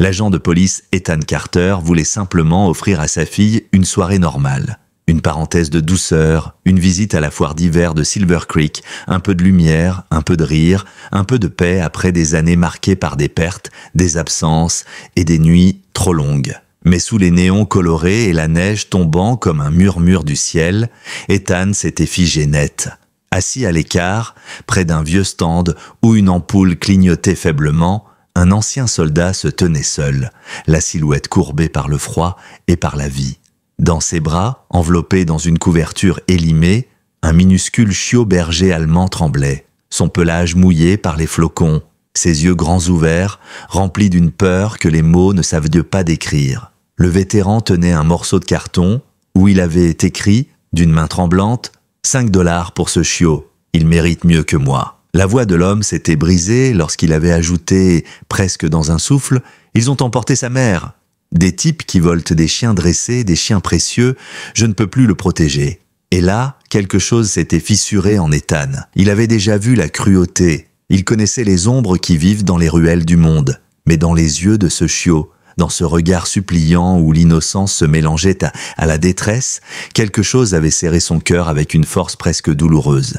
L'agent de police Ethan Carter voulait simplement offrir à sa fille une soirée normale. Une parenthèse de douceur, une visite à la foire d'hiver de Silver Creek, un peu de lumière, un peu de rire, un peu de paix après des années marquées par des pertes, des absences et des nuits trop longues. Mais sous les néons colorés et la neige tombant comme un murmure du ciel, Ethan s'était figé net. Assis à l'écart, près d'un vieux stand où une ampoule clignotait faiblement, un ancien soldat se tenait seul, la silhouette courbée par le froid et par la vie. Dans ses bras, enveloppé dans une couverture élimée, un minuscule chiot berger allemand tremblait, son pelage mouillé par les flocons, ses yeux grands ouverts, remplis d'une peur que les mots ne savent pas décrire. Le vétéran tenait un morceau de carton où il avait écrit, d'une main tremblante, « 5 $ pour ce chiot, il mérite mieux que moi ». La voix de l'homme s'était brisée lorsqu'il avait ajouté, presque dans un souffle, « Ils ont emporté sa mère. Des types qui volent des chiens dressés, des chiens précieux, je ne peux plus le protéger. » Et là, quelque chose s'était fissuré en Ethan. Il avait déjà vu la cruauté. Il connaissait les ombres qui vivent dans les ruelles du monde. Mais dans les yeux de ce chiot, dans ce regard suppliant où l'innocence se mélangeait à la détresse, quelque chose avait serré son cœur avec une force presque douloureuse.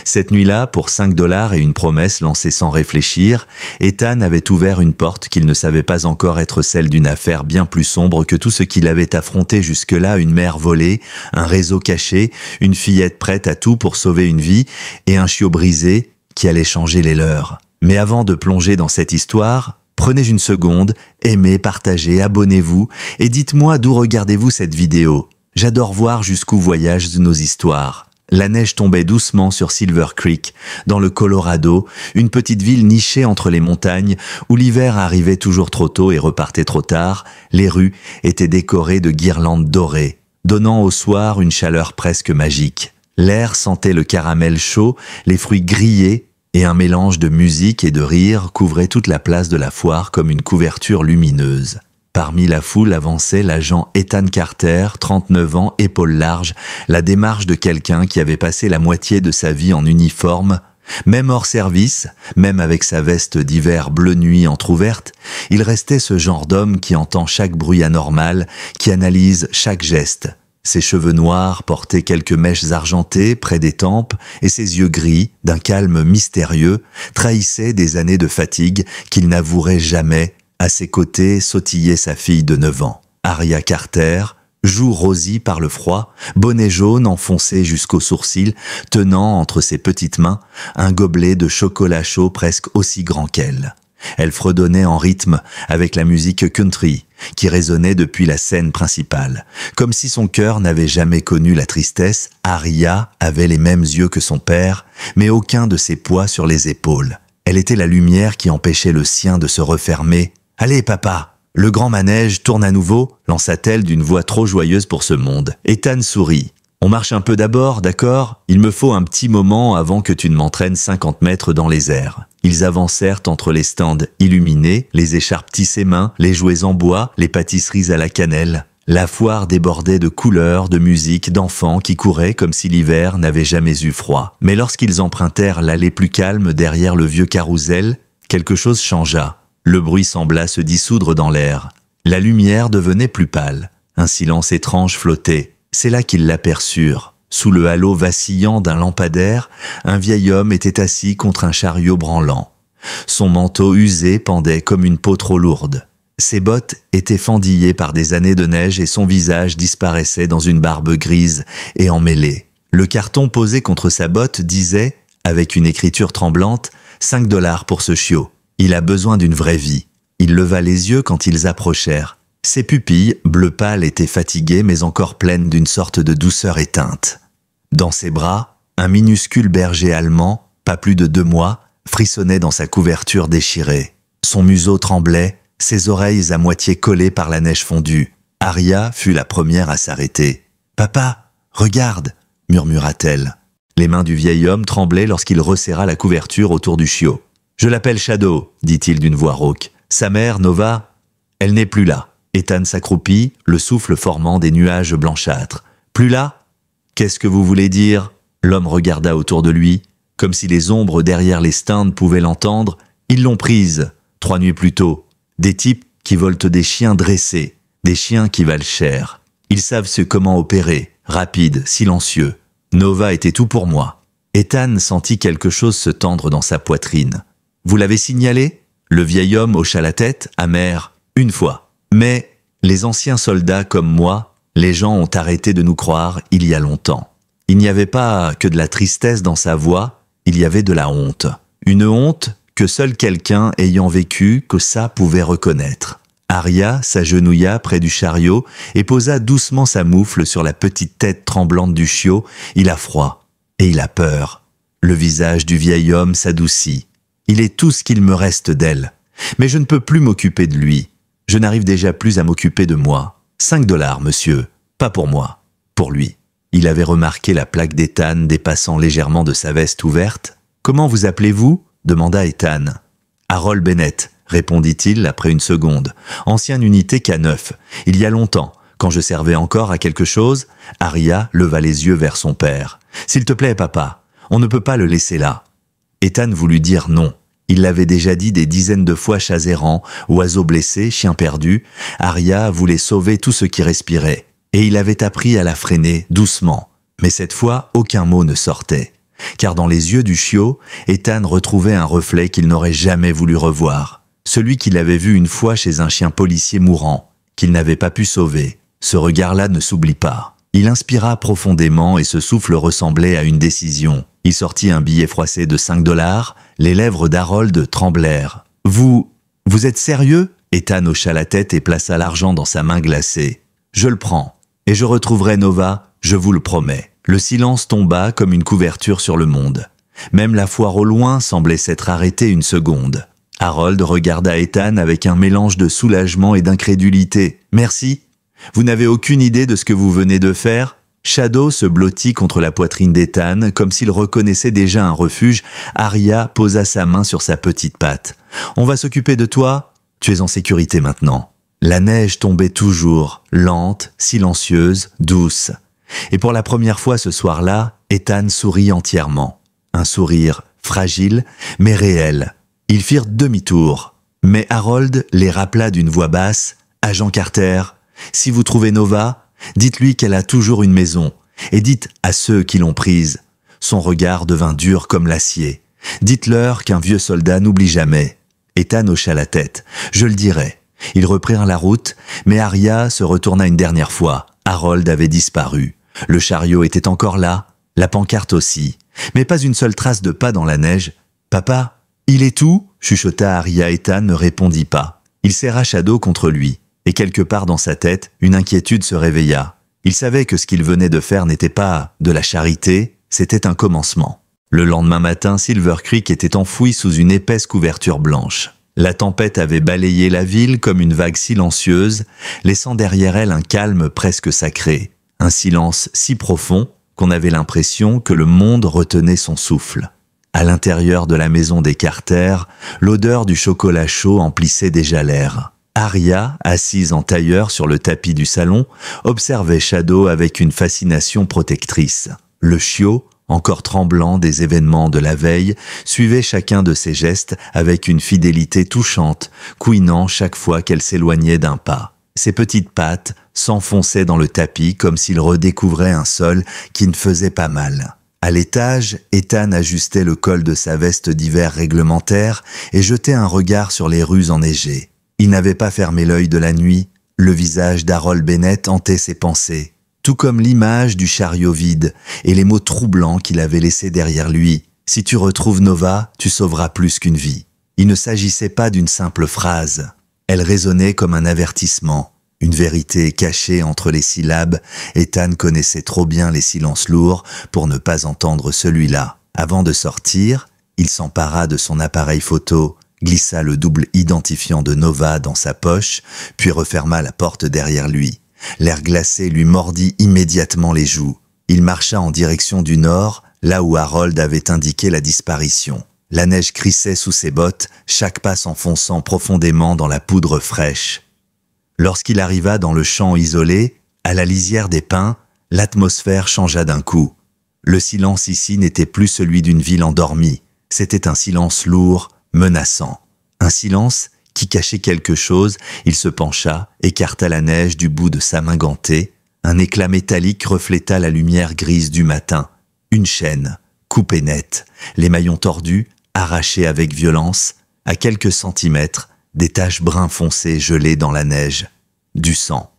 Cette nuit-là, pour 5 $ et une promesse lancée sans réfléchir, Ethan avait ouvert une porte qu'il ne savait pas encore être celle d'une affaire bien plus sombre que tout ce qu'il avait affronté jusque-là, une mère volée, un réseau caché, une fillette prête à tout pour sauver une vie, et un chiot brisé qui allait changer les leurs. Mais avant de plonger dans cette histoire, prenez une seconde, aimez, partagez, abonnez-vous, et dites-moi d'où regardez-vous cette vidéo. J'adore voir jusqu'où voyagent nos histoires. La neige tombait doucement sur Silver Creek, dans le Colorado, une petite ville nichée entre les montagnes où l'hiver arrivait toujours trop tôt et repartait trop tard. Les rues étaient décorées de guirlandes dorées, donnant au soir une chaleur presque magique. L'air sentait le caramel chaud, les fruits grillés et un mélange de musique et de rire couvrait toute la place de la foire comme une couverture lumineuse. Parmi la foule avançait l'agent Ethan Carter, 39 ans, épaules larges, la démarche de quelqu'un qui avait passé la moitié de sa vie en uniforme. Même hors service, même avec sa veste d'hiver bleu nuit entr'ouverte, il restait ce genre d'homme qui entend chaque bruit anormal, qui analyse chaque geste. Ses cheveux noirs portaient quelques mèches argentées près des tempes et ses yeux gris, d'un calme mystérieux, trahissaient des années de fatigue qu'il n'avouerait jamais. À ses côtés sautillait sa fille de 9 ans, Aria Carter, joues rosies par le froid, bonnet jaune enfoncé jusqu'aux sourcils, tenant entre ses petites mains un gobelet de chocolat chaud presque aussi grand qu'elle. Elle fredonnait en rythme avec la musique country qui résonnait depuis la scène principale. Comme si son cœur n'avait jamais connu la tristesse, Aria avait les mêmes yeux que son père, mais aucun de ses poids sur les épaules. Elle était la lumière qui empêchait le sien de se refermer. « Allez, papa !» Le grand manège tourne à nouveau, lança-t-elle d'une voix trop joyeuse pour ce monde. Ethan sourit. « On marche un peu d'abord, d'accord ? Il me faut un petit moment avant que tu ne m'entraînes 50 mètres dans les airs. » Ils avancèrent entre les stands illuminés, les écharpes tissées main, les jouets en bois, les pâtisseries à la cannelle. La foire débordait de couleurs, de musique, d'enfants qui couraient comme si l'hiver n'avait jamais eu froid. Mais lorsqu'ils empruntèrent l'allée plus calme derrière le vieux carrousel, quelque chose changea. Le bruit sembla se dissoudre dans l'air. La lumière devenait plus pâle. Un silence étrange flottait. C'est là qu'ils l'aperçurent. Sous le halo vacillant d'un lampadaire, un vieil homme était assis contre un chariot branlant. Son manteau usé pendait comme une peau trop lourde. Ses bottes étaient fendillées par des années de neige et son visage disparaissait dans une barbe grise et emmêlée. Le carton posé contre sa botte disait, avec une écriture tremblante, « 5 $ pour ce chiot. Il a besoin d'une vraie vie. » Il leva les yeux quand ils approchèrent. Ses pupilles, bleu pâle, étaient fatiguées mais encore pleines d'une sorte de douceur éteinte. Dans ses bras, un minuscule berger allemand, pas plus de 2 mois, frissonnait dans sa couverture déchirée. Son museau tremblait, ses oreilles à moitié collées par la neige fondue. Aria fut la première à s'arrêter. « Papa, regarde !» murmura-t-elle. Les mains du vieil homme tremblaient lorsqu'il resserra la couverture autour du chiot. « Je l'appelle Shadow, dit-il d'une voix rauque. Sa mère, Nova, elle n'est plus là. » Ethan s'accroupit, le souffle formant des nuages blanchâtres. « Plus là ? Qu'est-ce que vous voulez dire ?» L'homme regarda autour de lui, comme si les ombres derrière les stands pouvaient l'entendre. « Ils l'ont prise, 3 nuits plus tôt. Des types qui volent des chiens dressés, des chiens qui valent cher. Ils savent comment opérer, rapide, silencieux. Nova était tout pour moi. Ethan sentit quelque chose se tendre dans sa poitrine. « Vous l'avez signalé ?» Le vieil homme hocha la tête, amer, une fois. Mais les anciens soldats comme moi, les gens ont arrêté de nous croire il y a longtemps. Il n'y avait pas que de la tristesse dans sa voix, il y avait de la honte. Une honte que seul quelqu'un ayant vécu que ça pouvait reconnaître. Arya s'agenouilla près du chariot et posa doucement sa moufle sur la petite tête tremblante du chiot. Il a froid et il a peur. Le visage du vieil homme s'adoucit. Il est tout ce qu'il me reste d'elle. Mais je ne peux plus m'occuper de lui. Je n'arrive déjà plus à m'occuper de moi. 5 $, monsieur. Pas pour moi. Pour lui. Il avait remarqué la plaque d'Ethan dépassant légèrement de sa veste ouverte. « Comment vous appelez-vous » demanda Ethan. « Harold Bennett », répondit-il après une seconde. « Ancienne unité K9. Il y a longtemps, quand je servais encore à quelque chose, Arya leva les yeux vers son père. « S'il te plaît, papa, on ne peut pas le laisser là. » Ethan voulut dire non. Il l'avait déjà dit des dizaines de fois, chats errants, oiseaux blessés, chiens perdus. Arya voulait sauver tout ce qui respirait. Et il avait appris à la freiner doucement. Mais cette fois, aucun mot ne sortait. Car dans les yeux du chiot, Ethan retrouvait un reflet qu'il n'aurait jamais voulu revoir. Celui qu'il avait vu une fois chez un chien policier mourant, qu'il n'avait pas pu sauver. Ce regard-là ne s'oublie pas. Il inspira profondément et ce souffle ressemblait à une décision. Il sortit un billet froissé de 5 $. Les lèvres d'Harold tremblèrent. « Vous êtes sérieux ?» Ethan hocha la tête et plaça l'argent dans sa main glacée. « Je le prends. Et je retrouverai Nova, je vous le promets. » Le silence tomba comme une couverture sur le monde. Même la foire au loin semblait s'être arrêtée une seconde. Harold regarda Ethan avec un mélange de soulagement et d'incrédulité. « Merci. Vous n'avez aucune idée de ce que vous venez de faire ?» Shadow se blottit contre la poitrine d'Ethan, comme s'il reconnaissait déjà un refuge. Arya posa sa main sur sa petite patte. « On va s'occuper de toi. Tu es en sécurité maintenant. » La neige tombait toujours, lente, silencieuse, douce. Et pour la première fois ce soir-là, Ethan sourit entièrement. Un sourire fragile, mais réel. Ils firent demi-tour. Mais Harold les rappela d'une voix basse. « Agent Carter, si vous trouvez Nova, dites-lui qu'elle a toujours une maison. Et dites à ceux qui l'ont prise. » Son regard devint dur comme l'acier. « Dites-leur qu'un vieux soldat n'oublie jamais. » Ethan hocha la tête. « Je le dirai. » Ils reprirent la route, mais Arya se retourna une dernière fois. Harold avait disparu. Le chariot était encore là, la pancarte aussi. Mais pas une seule trace de pas dans la neige. « Papa, il est où ?» chuchota Arya. Ethan ne répondit pas. Il serra Shadow contre lui. Et quelque part dans sa tête, une inquiétude se réveilla. Il savait que ce qu'il venait de faire n'était pas de la charité, c'était un commencement. Le lendemain matin, Silver Creek était enfoui sous une épaisse couverture blanche. La tempête avait balayé la ville comme une vague silencieuse, laissant derrière elle un calme presque sacré. Un silence si profond qu'on avait l'impression que le monde retenait son souffle. À l'intérieur de la maison des Carter, l'odeur du chocolat chaud emplissait déjà l'air. Arya, assise en tailleur sur le tapis du salon, observait Shadow avec une fascination protectrice. Le chiot, encore tremblant des événements de la veille, suivait chacun de ses gestes avec une fidélité touchante, couinant chaque fois qu'elle s'éloignait d'un pas. Ses petites pattes s'enfonçaient dans le tapis comme s'il redécouvrait un sol qui ne faisait pas mal. À l'étage, Ethan ajustait le col de sa veste d'hiver réglementaire et jetait un regard sur les rues enneigées. Il n'avait pas fermé l'œil de la nuit, le visage d'Harold Bennett hantait ses pensées. Tout comme l'image du chariot vide et les mots troublants qu'il avait laissés derrière lui. « Si tu retrouves Nova, tu sauveras plus qu'une vie. » Il ne s'agissait pas d'une simple phrase. Elle résonnait comme un avertissement, une vérité cachée entre les syllabes. Ethan connaissait trop bien les silences lourds pour ne pas entendre celui-là. Avant de sortir, il s'empara de son appareil photo, glissa le double identifiant de Nova dans sa poche, puis referma la porte derrière lui. L'air glacé lui mordit immédiatement les joues. Il marcha en direction du nord, là où Harold avait indiqué la disparition. La neige crissait sous ses bottes, chaque pas s'enfonçant profondément dans la poudre fraîche. Lorsqu'il arriva dans le champ isolé, à la lisière des pins, l'atmosphère changea d'un coup. Le silence ici n'était plus celui d'une ville endormie. C'était un silence lourd, menaçant. Un silence qui cachait quelque chose, il se pencha, écarta la neige du bout de sa main gantée. Un éclat métallique refléta la lumière grise du matin. Une chaîne, coupée nette, les maillons tordus, arrachés avec violence. À quelques centimètres, des taches brun foncé gelées dans la neige. Du sang.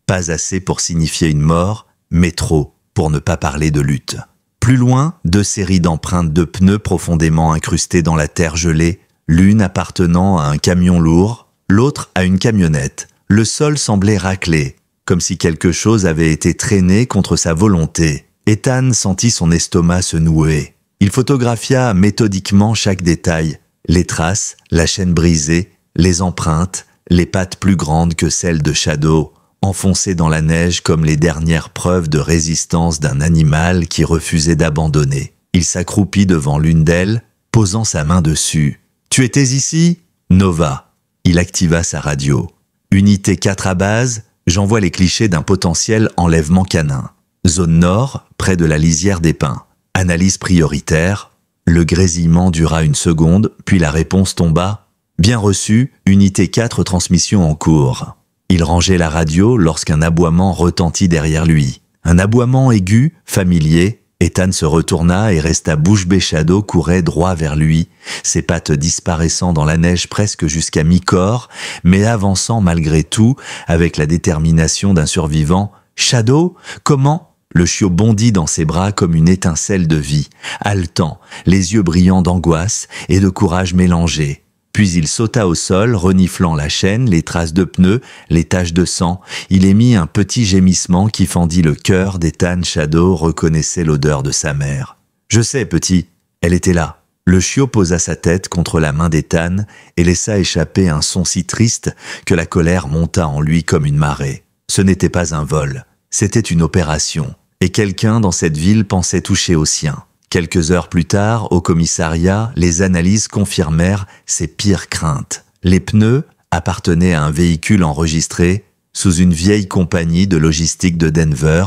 Pas assez pour signifier une mort, mais trop pour ne pas parler de lutte. Plus loin, 2 séries d'empreintes de pneus profondément incrustées dans la terre gelée, l'une appartenant à un camion lourd, l'autre à une camionnette. Le sol semblait raclé, comme si quelque chose avait été traîné contre sa volonté. Ethan sentit son estomac se nouer. Il photographia méthodiquement chaque détail, les traces, la chaîne brisée, les empreintes, les pattes plus grandes que celles de Shadow, enfoncées dans la neige comme les dernières preuves de résistance d'un animal qui refusait d'abandonner. Il s'accroupit devant l'une d'elles, posant sa main dessus. « Tu étais ici ?» ?»« Nova. » Il activa sa radio. « Unité 4 à base, j'envoie les clichés d'un potentiel enlèvement canin. Zone nord, près de la lisière des pins. Analyse prioritaire. » Le grésillement dura une seconde, puis la réponse tomba. « Bien reçu, unité 4, transmission en cours. » Il rangeait la radio lorsqu'un aboiement retentit derrière lui. Un aboiement aigu, familier. Ethan se retourna et resta bouche bée. Shadow courait droit vers lui, ses pattes disparaissant dans la neige presque jusqu'à mi-corps, mais avançant malgré tout, avec la détermination d'un survivant. « Shadow, comment ?» Le chiot bondit dans ses bras comme une étincelle de vie, haletant, les yeux brillants d'angoisse et de courage mélangés. Puis il sauta au sol, reniflant la chaîne, les traces de pneus, les taches de sang. Il émit un petit gémissement qui fendit le cœur d'Ethan. Shadow reconnaissait l'odeur de sa mère. « Je sais, petit, elle était là. » Le chiot posa sa tête contre la main d'Ethan et laissa échapper un son si triste que la colère monta en lui comme une marée. Ce n'était pas un vol, c'était une opération. Et quelqu'un dans cette ville pensait toucher au sien. Quelques heures plus tard, au commissariat, les analyses confirmèrent ses pires craintes. Les pneus appartenaient à un véhicule enregistré sous une vieille compagnie de logistique de Denver,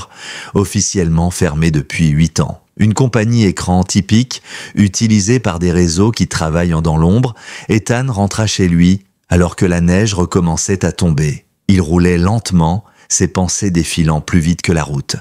officiellement fermée depuis 8 ans. Une compagnie écran typique, utilisée par des réseaux qui travaillent dans l'ombre. Ethan rentra chez lui alors que la neige recommençait à tomber. Il roulait lentement, ses pensées défilant plus vite que la route.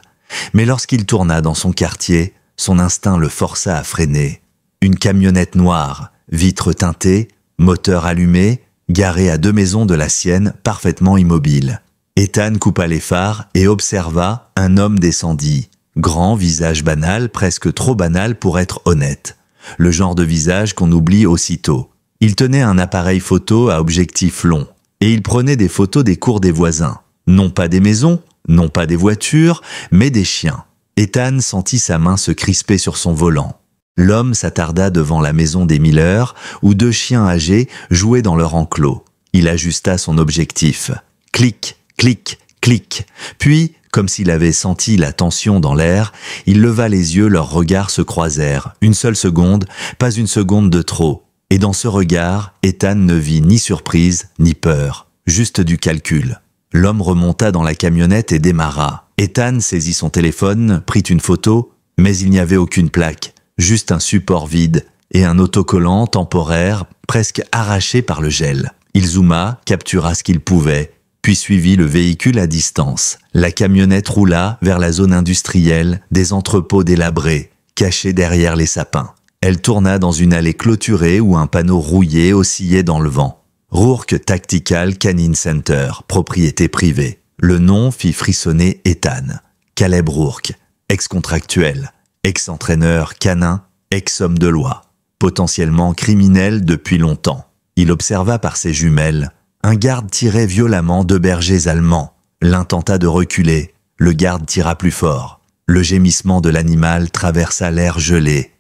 Mais lorsqu'il tourna dans son quartier, son instinct le força à freiner. Une camionnette noire, vitres teintées, moteur allumé, garée à 2 maisons de la sienne, parfaitement immobile. Ethan coupa les phares et observa un homme descendit. Grand visage banal, presque trop banal pour être honnête. Le genre de visage qu'on oublie aussitôt. Il tenait un appareil photo à objectif long et il prenait des photos des cours des voisins. Non pas des maisons, non pas des voitures, mais des chiens. Ethan sentit sa main se crisper sur son volant. L'homme s'attarda devant la maison des Miller, où 2 chiens âgés jouaient dans leur enclos. Il ajusta son objectif. Clic, clic, clic. Puis, comme s'il avait senti la tension dans l'air, il leva les yeux, leurs regards se croisèrent. Une seule seconde, pas une seconde de trop. Et dans ce regard, Ethan ne vit ni surprise, ni peur, juste du calcul. L'homme remonta dans la camionnette et démarra. Ethan saisit son téléphone, prit une photo, mais il n'y avait aucune plaque, juste un support vide et un autocollant temporaire presque arraché par le gel. Il zooma, captura ce qu'il pouvait, puis suivit le véhicule à distance. La camionnette roula vers la zone industrielle, des entrepôts délabrés, cachés derrière les sapins. Elle tourna dans une allée clôturée où un panneau rouillé oscillait dans le vent. Rourke Tactical Canine Center, propriété privée. Le nom fit frissonner Ethan. Caleb Rourke, ex-contractuel, ex-entraîneur canin, ex-homme de loi, potentiellement criminel depuis longtemps. Il observa par ses jumelles. Un garde tirait violemment 2 bergers allemands. L'un tenta de reculer. Le garde tira plus fort. Le gémissement de l'animal traversa l'air gelé.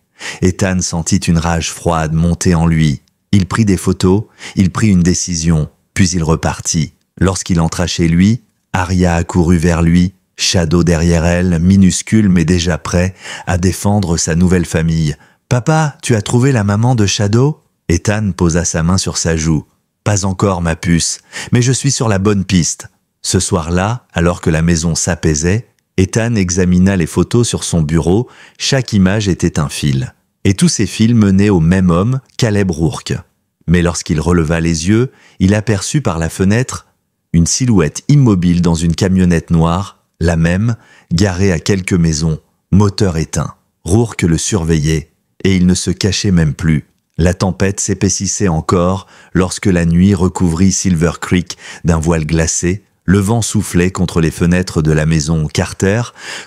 Ethan sentit une rage froide monter en lui. Il prit des photos, il prit une décision, puis il repartit. Lorsqu'il entra chez lui, Arya accourut vers lui, Shadow derrière elle, minuscule mais déjà prêt à défendre sa nouvelle famille. « Papa, tu as trouvé la maman de Shadow ?» Ethan posa sa main sur sa joue. « Pas encore, ma puce, mais je suis sur la bonne piste. » Ce soir-là, alors que la maison s'apaisait, Ethan examina les photos sur son bureau, chaque image était un fil. Et tous ces fils menaient au même homme, Caleb Rourke. Mais lorsqu'il releva les yeux, il aperçut par la fenêtre une silhouette immobile dans une camionnette noire, la même, garée à quelques maisons, moteur éteint. Rourke le surveillait, et il ne se cachait même plus. La tempête s'épaississait encore lorsque la nuit recouvrit Silver Creek d'un voile glacé. Le vent soufflait contre les fenêtres de la maison Carter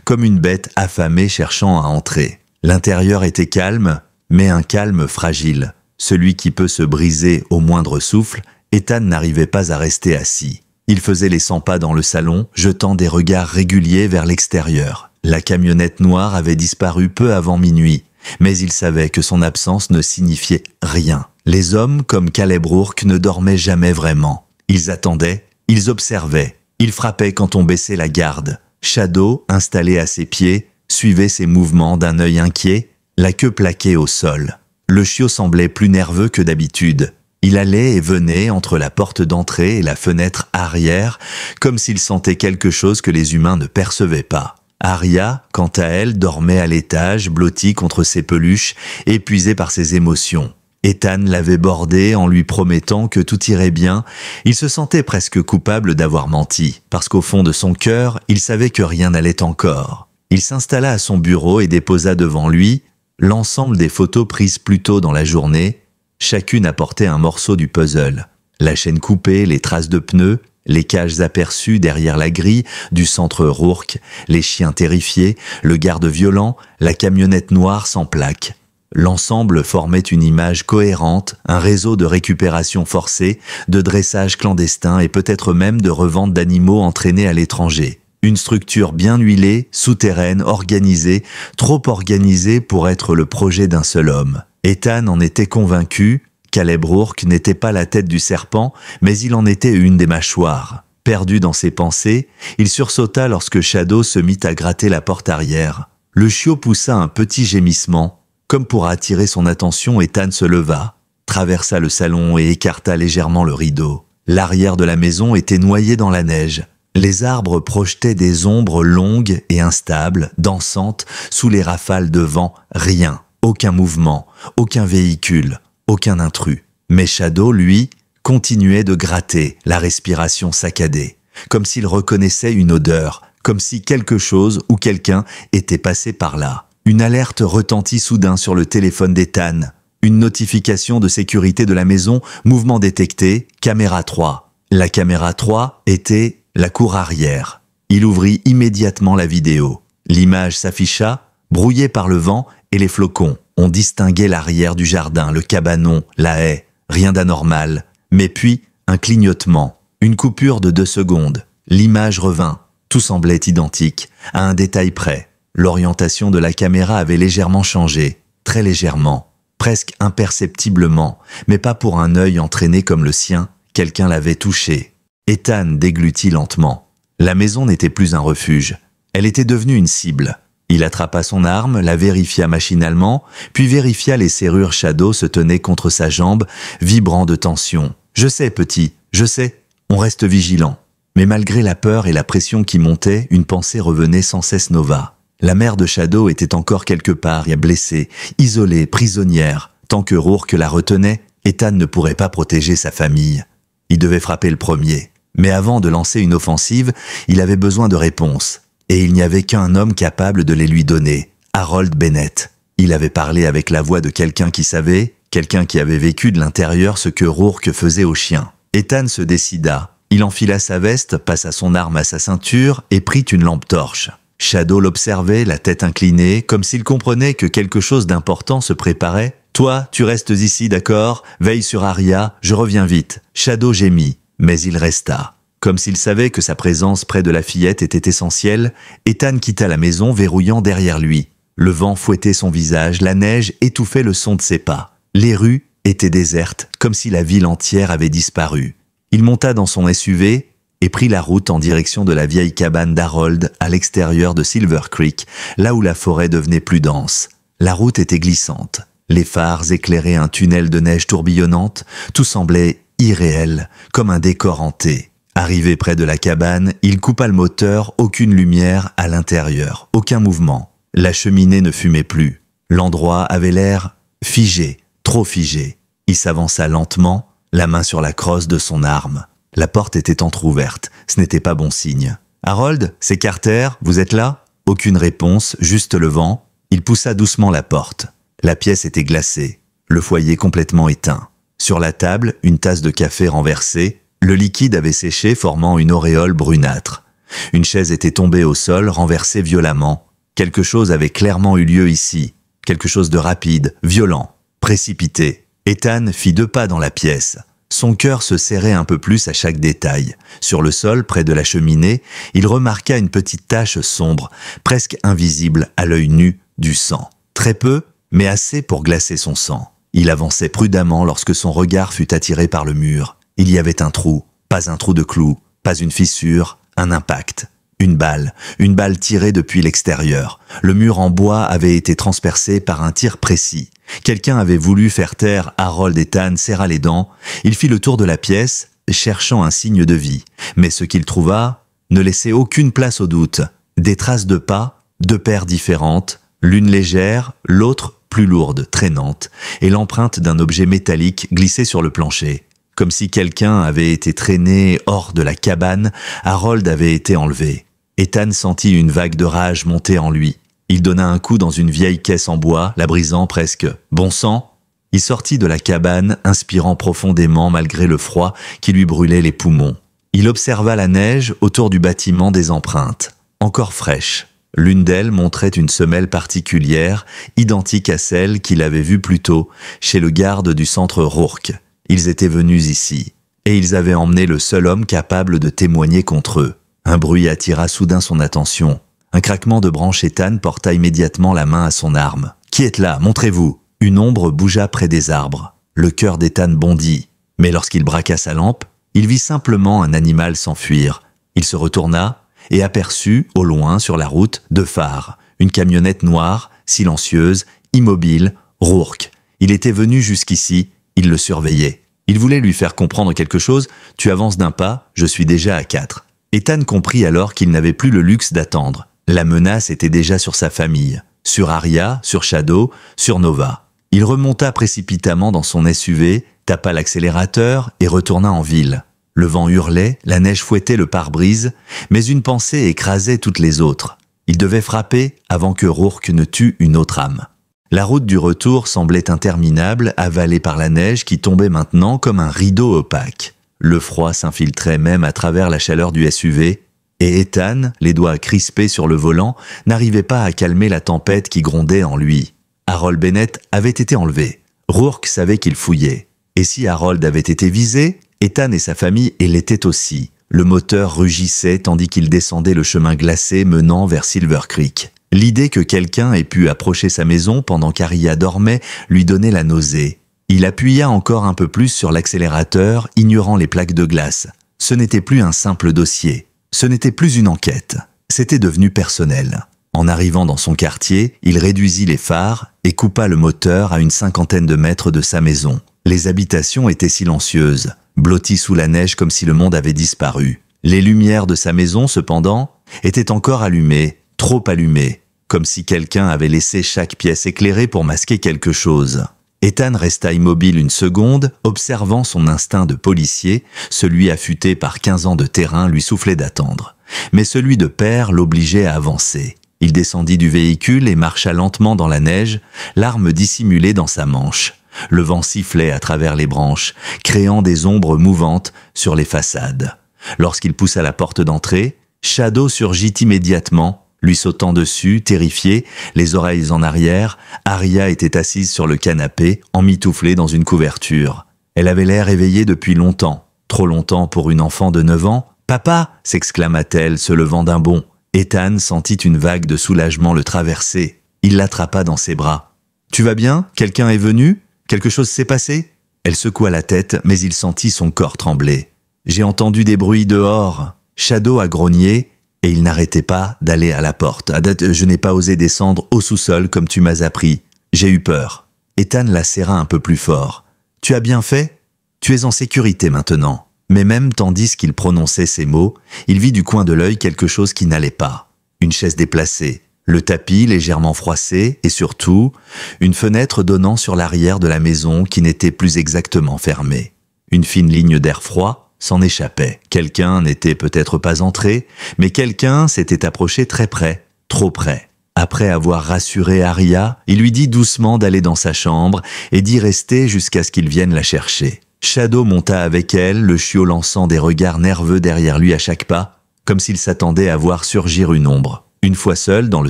comme une bête affamée cherchant à entrer. L'intérieur était calme, mais un calme fragile. Celui qui peut se briser au moindre souffle, Ethan n'arrivait pas à rester assis. Il faisait les 100 pas dans le salon, jetant des regards réguliers vers l'extérieur. La camionnette noire avait disparu peu avant minuit, mais il savait que son absence ne signifiait rien. Les hommes, comme Caleb Rourke, ne dormaient jamais vraiment. Ils attendaient, ils observaient, ils frappaient quand on baissait la garde. Shadow, installé à ses pieds, suivait ses mouvements d'un œil inquiet, la queue plaquée au sol. Le chiot semblait plus nerveux que d'habitude. Il allait et venait entre la porte d'entrée et la fenêtre arrière, comme s'il sentait quelque chose que les humains ne percevaient pas. Aria, quant à elle, dormait à l'étage, blottie contre ses peluches, épuisée par ses émotions. Ethan l'avait bordée en lui promettant que tout irait bien. Il se sentait presque coupable d'avoir menti, parce qu'au fond de son cœur, il savait que rien n'allait encore. Il s'installa à son bureau et déposa devant lui l'ensemble des photos prises plus tôt dans la journée. Chacune apportait un morceau du puzzle. La chaîne coupée, les traces de pneus, les cages aperçues derrière la grille du centre Rourke, les chiens terrifiés, le garde violent, la camionnette noire sans plaque. L'ensemble formait une image cohérente, un réseau de récupération forcée, de dressage clandestin et peut-être même de revente d'animaux entraînés à l'étranger. Une structure bien huilée, souterraine, organisée, trop organisée pour être le projet d'un seul homme. Ethan en était convaincu. Caleb Rourke n'était pas la tête du serpent, mais il en était une des mâchoires. Perdu dans ses pensées, il sursauta lorsque Shadow se mit à gratter la porte arrière. Le chiot poussa un petit gémissement. Comme pour attirer son attention, Ethan se leva, traversa le salon et écarta légèrement le rideau. L'arrière de la maison était noyé dans la neige. Les arbres projetaient des ombres longues et instables, dansantes, sous les rafales de vent. Rien, aucun mouvement, aucun véhicule. Aucun intrus. Mais Shadow, lui, continuait de gratter, la respiration saccadée, comme s'il reconnaissait une odeur, comme si quelque chose ou quelqu'un était passé par là. Une alerte retentit soudain sur le téléphone d'Ethan. Une notification de sécurité de la maison, mouvement détecté, caméra 3. La caméra 3 était la cour arrière. Il ouvrit immédiatement la vidéo. L'image s'afficha, brouillée par le vent et les flocons. On distinguait l'arrière du jardin, le cabanon, la haie, rien d'anormal. Mais puis, un clignotement, une coupure de 2 secondes. L'image revint, tout semblait identique, à un détail près. L'orientation de la caméra avait légèrement changé, très légèrement, presque imperceptiblement, mais pas pour un œil entraîné comme le sien, quelqu'un l'avait touché. Ethan déglutit lentement. La maison n'était plus un refuge, elle était devenue une cible. Il attrapa son arme, la vérifia machinalement, puis vérifia les serrures. Shadow se tenait contre sa jambe, vibrant de tension. « Je sais, petit, je sais, on reste vigilant. » Mais malgré la peur et la pression qui montaient, une pensée revenait sans cesse nova. La mère de Shadow était encore quelque part, blessée, isolée, prisonnière. Tant que Rourke la retenait, Ethan ne pourrait pas protéger sa famille. Il devait frapper le premier. Mais avant de lancer une offensive, il avait besoin de réponses. Et il n'y avait qu'un homme capable de les lui donner, Harold Bennett. Il avait parlé avec la voix de quelqu'un qui savait, quelqu'un qui avait vécu de l'intérieur ce que Rourke faisait aux chiens. Ethan se décida. Il enfila sa veste, passa son arme à sa ceinture et prit une lampe torche. Shadow l'observait, la tête inclinée, comme s'il comprenait que quelque chose d'important se préparait. « Toi, tu restes ici, d'accord? Veille sur Aria, je reviens vite. » Shadow gémit, mais il resta. Comme s'il savait que sa présence près de la fillette était essentielle, Ethan quitta la maison verrouillant derrière lui. Le vent fouettait son visage, la neige étouffait le son de ses pas. Les rues étaient désertes, comme si la ville entière avait disparu. Il monta dans son SUV et prit la route en direction de la vieille cabane d'Harold à l'extérieur de Silver Creek, là où la forêt devenait plus dense. La route était glissante. Les phares éclairaient un tunnel de neige tourbillonnante. Tout semblait irréel, comme un décor hanté. Arrivé près de la cabane, il coupa le moteur, aucune lumière à l'intérieur, aucun mouvement. La cheminée ne fumait plus. L'endroit avait l'air figé, trop figé. Il s'avança lentement, la main sur la crosse de son arme. La porte était entr'ouverte, ce n'était pas bon signe. « Harold, c'est Carter, vous êtes là ?» Aucune réponse, juste le vent. Il poussa doucement la porte. La pièce était glacée, le foyer complètement éteint. Sur la table, une tasse de café renversée, le liquide avait séché formant une auréole brunâtre. Une chaise était tombée au sol, renversée violemment. Quelque chose avait clairement eu lieu ici. Quelque chose de rapide, violent, précipité. Ethan fit 2 pas dans la pièce. Son cœur se serrait un peu plus à chaque détail. Sur le sol, près de la cheminée, il remarqua une petite tache sombre, presque invisible à l'œil nu, du sang. Très peu, mais assez pour glacer son sang. Il avançait prudemment lorsque son regard fut attiré par le mur. Il y avait un trou, pas un trou de clou, pas une fissure, un impact. Une balle tirée depuis l'extérieur. Le mur en bois avait été transpercé par un tir précis. Quelqu'un avait voulu faire taire Harold. Ethan serra les dents. Il fit le tour de la pièce, cherchant un signe de vie. Mais ce qu'il trouva ne laissait aucune place au doute. Des traces de pas, 2 paires différentes, l'une légère, l'autre plus lourde, traînante, et l'empreinte d'un objet métallique glissé sur le plancher. Comme si quelqu'un avait été traîné hors de la cabane, Harold avait été enlevé. Ethan sentit une vague de rage monter en lui. Il donna un coup dans une vieille caisse en bois, la brisant presque. Bon sang! Il sortit de la cabane, inspirant profondément malgré le froid qui lui brûlait les poumons. Il observa la neige autour du bâtiment des empreintes. Encore fraîches. L'une d'elles montrait une semelle particulière, identique à celle qu'il avait vue plus tôt, chez le garde du centre Rourke. Ils étaient venus ici, et ils avaient emmené le seul homme capable de témoigner contre eux. Un bruit attira soudain son attention. Un craquement de branches. Ethan porta immédiatement la main à son arme. « Qui est là? Montrez-vous » Une ombre bougea près des arbres. Le cœur d'Ethan bondit. Mais lorsqu'il braqua sa lampe, il vit simplement un animal s'enfuir. Il se retourna et aperçut, au loin, sur la route, 2 phares. Une camionnette noire, silencieuse, immobile, Rourke. Il était venu jusqu'ici, il le surveillait. Il voulait lui faire comprendre quelque chose. « Tu avances d'un pas, je suis déjà à 4. » Ethan comprit alors qu'il n'avait plus le luxe d'attendre. La menace était déjà sur sa famille, sur Arya, sur Shadow, sur Nova. Il remonta précipitamment dans son SUV, tapa l'accélérateur et retourna en ville. Le vent hurlait, la neige fouettait le pare-brise, mais une pensée écrasait toutes les autres. Il devait frapper avant que Rourke ne tue une autre âme. La route du retour semblait interminable, avalée par la neige qui tombait maintenant comme un rideau opaque. Le froid s'infiltrait même à travers la chaleur du SUV, et Ethan, les doigts crispés sur le volant, n'arrivait pas à calmer la tempête qui grondait en lui. Harold Bennett avait été enlevé. Rourke savait qu'il fouillait. Et si Harold avait été visé, Ethan et sa famille l'étaient aussi. Le moteur rugissait tandis qu'il descendait le chemin glacé menant vers Silver Creek. L'idée que quelqu'un ait pu approcher sa maison pendant qu'Arya dormait lui donnait la nausée. Il appuya encore un peu plus sur l'accélérateur, ignorant les plaques de glace. Ce n'était plus un simple dossier. Ce n'était plus une enquête. C'était devenu personnel. En arrivant dans son quartier, il réduisit les phares et coupa le moteur à une 50aine de mètres de sa maison. Les habitations étaient silencieuses, blotties sous la neige comme si le monde avait disparu. Les lumières de sa maison, cependant, étaient encore allumées, trop allumées, comme si quelqu'un avait laissé chaque pièce éclairée pour masquer quelque chose. Ethan resta immobile une seconde, observant son instinct de policier, celui affûté par 15 ans de terrain lui soufflait d'attendre. Mais celui de père l'obligeait à avancer. Il descendit du véhicule et marcha lentement dans la neige, l'arme dissimulée dans sa manche. Le vent sifflait à travers les branches, créant des ombres mouvantes sur les façades. Lorsqu'il poussa la porte d'entrée, Shadow surgit immédiatement, lui sautant dessus, terrifié, les oreilles en arrière. Arya était assise sur le canapé, emmitouflée dans une couverture. Elle avait l'air éveillée depuis longtemps, trop longtemps pour une enfant de 9 ans. « Papa !» s'exclama-t-elle, se levant d'un bond. Ethan sentit une vague de soulagement le traverser. Il l'attrapa dans ses bras. « Tu vas bien? Quelqu'un est venu? Quelque chose s'est passé ?» Elle secoua la tête, mais il sentit son corps trembler. « J'ai entendu des bruits dehors. » Shadow a grogné, et il n'arrêtait pas d'aller à la porte. « Je n'ai pas osé descendre au sous-sol comme tu m'as appris. J'ai eu peur. » Ethan la serra un peu plus fort. « Tu as bien fait? Tu es en sécurité maintenant. » Mais même tandis qu'il prononçait ces mots, il vit du coin de l'œil quelque chose qui n'allait pas. Une chaise déplacée, Le tapis légèrement froissé et surtout, une fenêtre donnant sur l'arrière de la maison qui n'était plus exactement fermée. Une fine ligne d'air froid s'en échappait. Quelqu'un n'était peut-être pas entré, mais quelqu'un s'était approché très près, trop près. Après avoir rassuré Aria, il lui dit doucement d'aller dans sa chambre et d'y rester jusqu'à ce qu'il vienne la chercher. Shadow monta avec elle, le chiot lançant des regards nerveux derrière lui à chaque pas, comme s'il s'attendait à voir surgir une ombre. Une fois seul dans le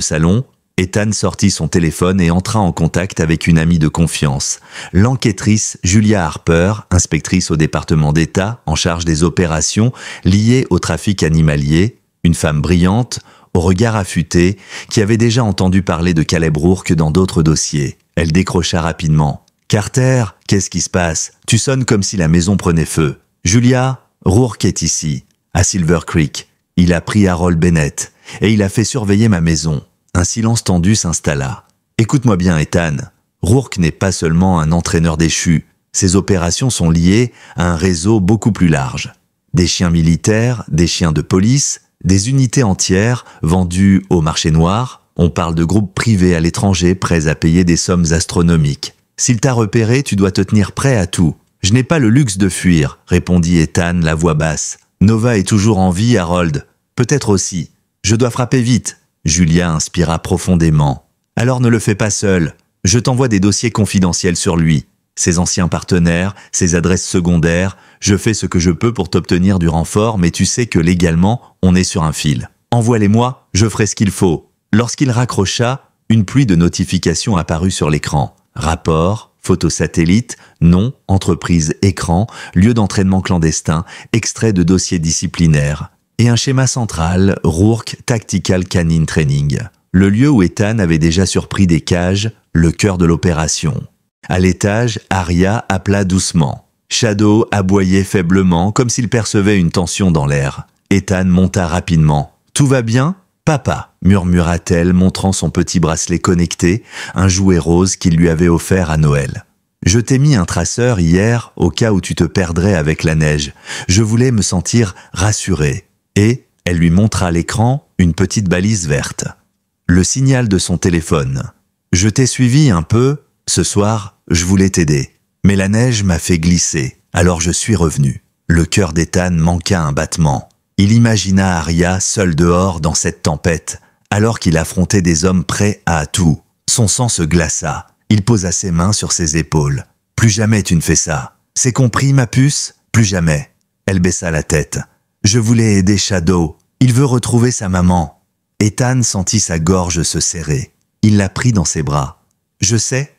salon, Ethan sortit son téléphone et entra en contact avec une amie de confiance, l'enquêtrice Julia Harper, inspectrice au département d'État en charge des opérations liées au trafic animalier, une femme brillante, au regard affûté, qui avait déjà entendu parler de Caleb Rourke dans d'autres dossiers. Elle décrocha rapidement. « Carter, qu'est-ce qui se passe? Tu sonnes comme si la maison prenait feu. »« Julia, Rourke est ici, à Silver Creek. Il a pris Harold Bennett, et il a fait surveiller ma maison. » Un silence tendu s'installa. « Écoute-moi bien, Ethan. Rourke n'est pas seulement un entraîneur déchu. Ses opérations sont liées à un réseau beaucoup plus large. Des chiens militaires, des chiens de police, des unités entières vendues au marché noir. On parle de groupes privés à l'étranger prêts à payer des sommes astronomiques. S'il t'a repéré, tu dois te tenir prêt à tout. Je n'ai pas le luxe de fuir, répondit Ethan, la voix basse. Nova est toujours en vie, Harold. Peut-être aussi. Je dois frapper vite. Julia inspira profondément. Alors ne le fais pas seul. Je t'envoie des dossiers confidentiels sur lui. Ses anciens partenaires, ses adresses secondaires. Je fais ce que je peux pour t'obtenir du renfort, mais tu sais que légalement, on est sur un fil. Envoie-les-moi, je ferai ce qu'il faut. Lorsqu'il raccrocha, une pluie de notifications apparut sur l'écran. Rapport, photos satellites, nom, entreprise, écran, lieu d'entraînement clandestin, extrait de dossiers disciplinaires. Et un schéma central, Rourke Tactical Canine Training. Le lieu où Ethan avait déjà surpris des cages, le cœur de l'opération. À l'étage, Aria appela doucement. Shadow aboyait faiblement, comme s'il percevait une tension dans l'air. Ethan monta rapidement. « Tout va bien, papa ?» murmura-t-elle, montrant son petit bracelet connecté, un jouet rose qu'il lui avait offert à Noël. « Je t'ai mis un traceur hier, au cas où tu te perdrais avec la neige. Je voulais me sentir rassurée. » Et elle lui montra à l'écran une petite balise verte. Le signal de son téléphone. « Je t'ai suivi un peu. Ce soir, je voulais t'aider. Mais la neige m'a fait glisser, alors je suis revenu. » Le cœur d'Ethan manqua un battement. Il imagina Aria seul dehors dans cette tempête, alors qu'il affrontait des hommes prêts à tout. Son sang se glaça. Il posa ses mains sur ses épaules. « Plus jamais tu ne fais ça. C'est compris, ma puce? Plus jamais. » Elle baissa la tête. « Je voulais aider Shadow. Il veut retrouver sa maman. » Ethan sentit sa gorge se serrer. Il la prit dans ses bras. « Je sais,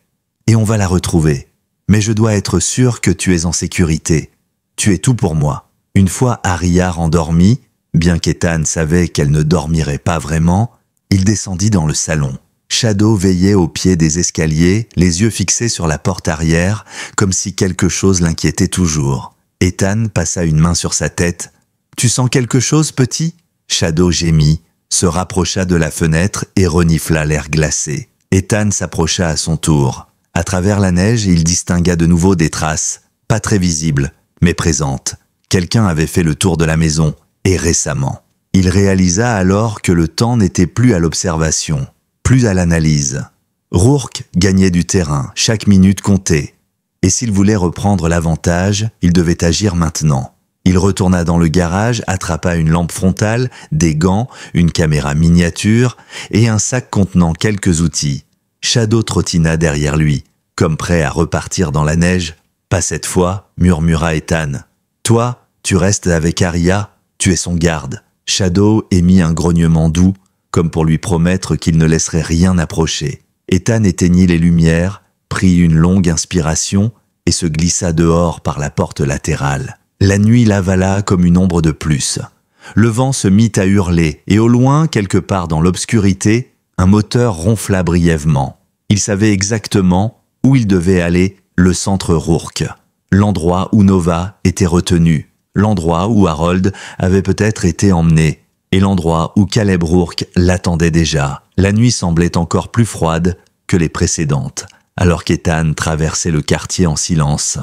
et on va la retrouver. Mais je dois être sûr que tu es en sécurité. Tu es tout pour moi. » Une fois Aria rendormie, bien qu'Ethan savait qu'elle ne dormirait pas vraiment, il descendit dans le salon. Shadow veillait au pied des escaliers, les yeux fixés sur la porte arrière, comme si quelque chose l'inquiétait toujours. Ethan passa une main sur sa tête. « Tu sens quelque chose, petit ?» Shadow gémit, se rapprocha de la fenêtre et renifla l'air glacé. Ethan s'approcha à son tour. À travers la neige, il distingua de nouveau des traces, pas très visibles, mais présentes. Quelqu'un avait fait le tour de la maison, et récemment. Il réalisa alors que le temps n'était plus à l'observation, plus à l'analyse. Rourke gagnait du terrain, chaque minute comptait. Et s'il voulait reprendre l'avantage, il devait agir maintenant. Il retourna dans le garage, attrapa une lampe frontale, des gants, une caméra miniature et un sac contenant quelques outils. Shadow trottina derrière lui, comme prêt à repartir dans la neige. « Pas cette fois », murmura Ethan. « Toi, tu restes avec Aria, tu es son garde. » Shadow émit un grognement doux, comme pour lui promettre qu'il ne laisserait rien approcher. Ethan éteignit les lumières, prit une longue inspiration et se glissa dehors par la porte latérale. La nuit l'avala comme une ombre de plus. Le vent se mit à hurler et au loin, quelque part dans l'obscurité, un moteur ronfla brièvement. Il savait exactement où il devait aller, le centre Rourke. L'endroit où Nova était retenue. L'endroit où Harold avait peut-être été emmené, et l'endroit où Caleb Rourke l'attendait déjà. La nuit semblait encore plus froide que les précédentes, alors qu'Ethan traversait le quartier en silence.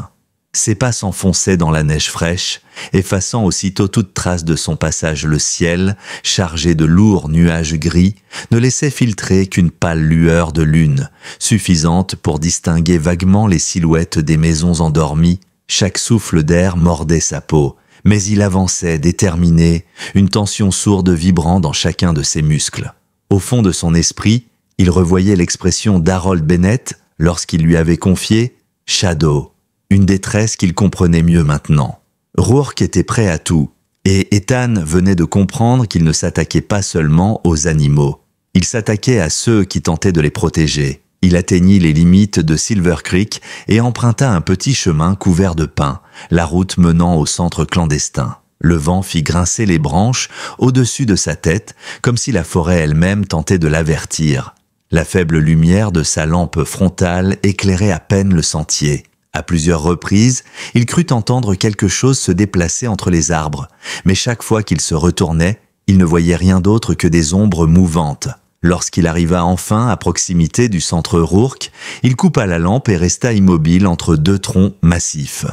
Ses pas s'enfonçaient dans la neige fraîche, effaçant aussitôt toute trace de son passage. Le ciel, chargé de lourds nuages gris, ne laissait filtrer qu'une pâle lueur de lune, suffisante pour distinguer vaguement les silhouettes des maisons endormies. Chaque souffle d'air mordait sa peau, mais il avançait déterminé, une tension sourde vibrant dans chacun de ses muscles. Au fond de son esprit, il revoyait l'expression d'Harold Bennett lorsqu'il lui avait confié « Shadow », une détresse qu'il comprenait mieux maintenant. Rourke était prêt à tout, et Ethan venait de comprendre qu'il ne s'attaquait pas seulement aux animaux. Il s'attaquait à ceux qui tentaient de les protéger. Il atteignit les limites de Silver Creek et emprunta un petit chemin couvert de pins, la route menant au centre clandestin. Le vent fit grincer les branches au-dessus de sa tête, comme si la forêt elle-même tentait de l'avertir. La faible lumière de sa lampe frontale éclairait à peine le sentier. À plusieurs reprises, il crut entendre quelque chose se déplacer entre les arbres, mais chaque fois qu'il se retournait, il ne voyait rien d'autre que des ombres mouvantes. Lorsqu'il arriva enfin à proximité du centre Rourke, il coupa la lampe et resta immobile entre deux troncs massifs.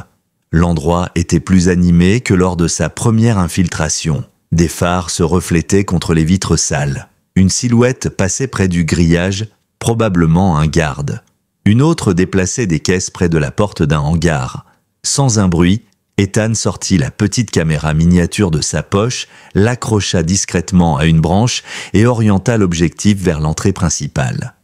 L'endroit était plus animé que lors de sa première infiltration. Des phares se reflétaient contre les vitres sales. Une silhouette passait près du grillage, probablement un garde. Une autre déplaçait des caisses près de la porte d'un hangar. Sans un bruit, Ethan sortit la petite caméra miniature de sa poche, l'accrocha discrètement à une branche et orienta l'objectif vers l'entrée principale.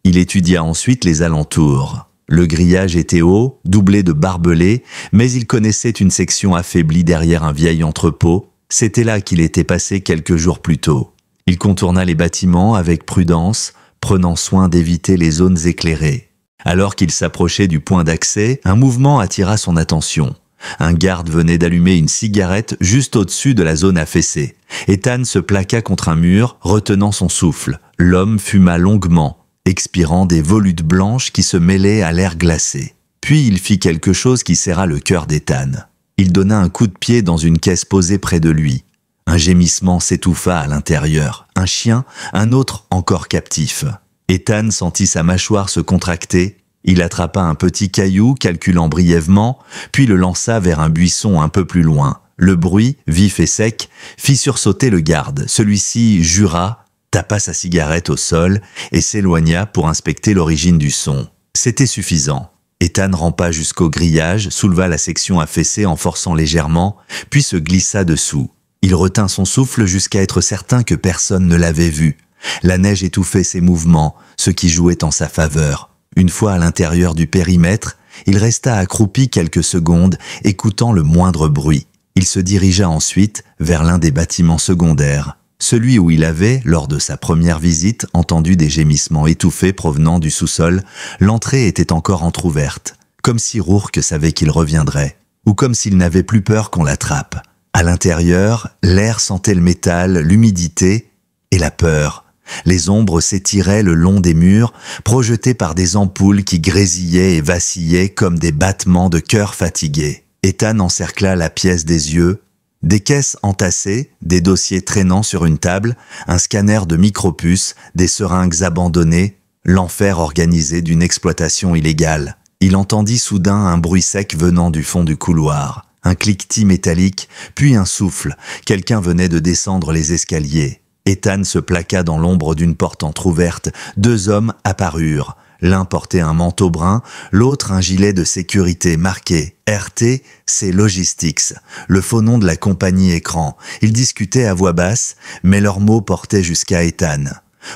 Il étudia ensuite les alentours. Le grillage était haut, doublé de barbelés, mais il connaissait une section affaiblie derrière un vieil entrepôt. C'était là qu'il était passé quelques jours plus tôt. Il contourna les bâtiments avec prudence, prenant soin d'éviter les zones éclairées. Alors qu'il s'approchait du point d'accès, un mouvement attira son attention. Un garde venait d'allumer une cigarette juste au-dessus de la zone affaissée. Ethan se plaqua contre un mur, retenant son souffle. L'homme fuma longuement, expirant des volutes blanches qui se mêlaient à l'air glacé. Puis il fit quelque chose qui serra le cœur d'Ethan. Il donna un coup de pied dans une caisse posée près de lui. Un gémissement s'étouffa à l'intérieur. Un chien, un autre encore captif. Ethan sentit sa mâchoire se contracter. Il attrapa un petit caillou, calculant brièvement, puis le lança vers un buisson un peu plus loin. Le bruit, vif et sec, fit sursauter le garde. Celui-ci jura, tapa sa cigarette au sol et s'éloigna pour inspecter l'origine du son. C'était suffisant. Ethan rampa jusqu'au grillage, souleva la section affaissée en forçant légèrement, puis se glissa dessous. Il retint son souffle jusqu'à être certain que personne ne l'avait vu. La neige étouffait ses mouvements, ce qui jouait en sa faveur. Une fois à l'intérieur du périmètre, il resta accroupi quelques secondes, écoutant le moindre bruit. Il se dirigea ensuite vers l'un des bâtiments secondaires, celui où il avait, lors de sa première visite, entendu des gémissements étouffés provenant du sous-sol. L'entrée était encore entr'ouverte, comme si Rourke savait qu'il reviendrait, ou comme s'il n'avait plus peur qu'on l'attrape. À l'intérieur, l'air sentait le métal, l'humidité et la peur. Les ombres s'étiraient le long des murs, projetées par des ampoules qui grésillaient et vacillaient comme des battements de cœur fatigués. Ethan encercla la pièce des yeux. Des caisses entassées, des dossiers traînant sur une table, un scanner de micropuces, des seringues abandonnées, l'enfer organisé d'une exploitation illégale. Il entendit soudain un bruit sec venant du fond du couloir. Un cliquetis métallique, puis un souffle. Quelqu'un venait de descendre les escaliers. Ethan se plaqua dans l'ombre d'une porte entr'ouverte. Deux hommes apparurent. L'un portait un manteau brun, l'autre un gilet de sécurité marqué RT, c'est Logistics, le faux nom de la compagnie écran. Ils discutaient à voix basse, mais leurs mots portaient jusqu'à Ethan.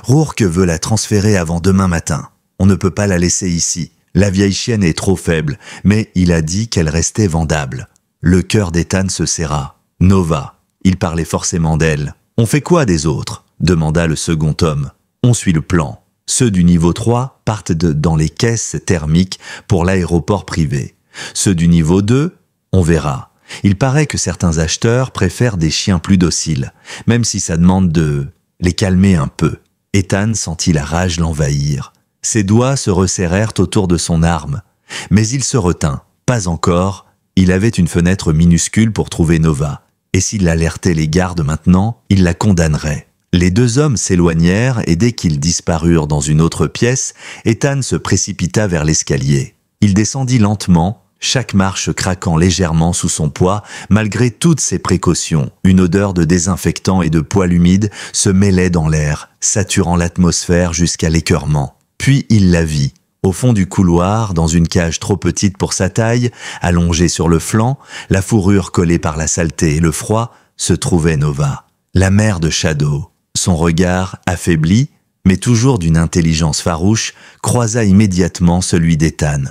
Rourke veut la transférer avant demain matin. On ne peut pas la laisser ici. La vieille chienne est trop faible, mais il a dit qu'elle restait vendable. Le cœur d'Ethan se serra. Nova. Il parlait forcément d'elle. On fait quoi des autres ? Demanda le second homme. On suit le plan. Ceux du niveau 3 partent dans les caisses thermiques pour l'aéroport privé. Ceux du niveau 2, on verra. Il paraît que certains acheteurs préfèrent des chiens plus dociles, même si ça demande de les calmer un peu. Ethan sentit la rage l'envahir. Ses doigts se resserrèrent autour de son arme. Mais il se retint. Pas encore. Il avait une fenêtre minuscule pour trouver Nova. Et s'il alertait les gardes maintenant, il la condamnerait. Les deux hommes s'éloignèrent et dès qu'ils disparurent dans une autre pièce, Ethan se précipita vers l'escalier. Il descendit lentement, chaque marche craquant légèrement sous son poids, malgré toutes ses précautions. Une odeur de désinfectant et de poêle humide se mêlait dans l'air, saturant l'atmosphère jusqu'à l'écœurement. Puis il la vit. Au fond du couloir, dans une cage trop petite pour sa taille, allongée sur le flanc, la fourrure collée par la saleté et le froid, se trouvait Nova, la mère de Shadow. Son regard, affaibli, mais toujours d'une intelligence farouche, croisa immédiatement celui d'Ethan.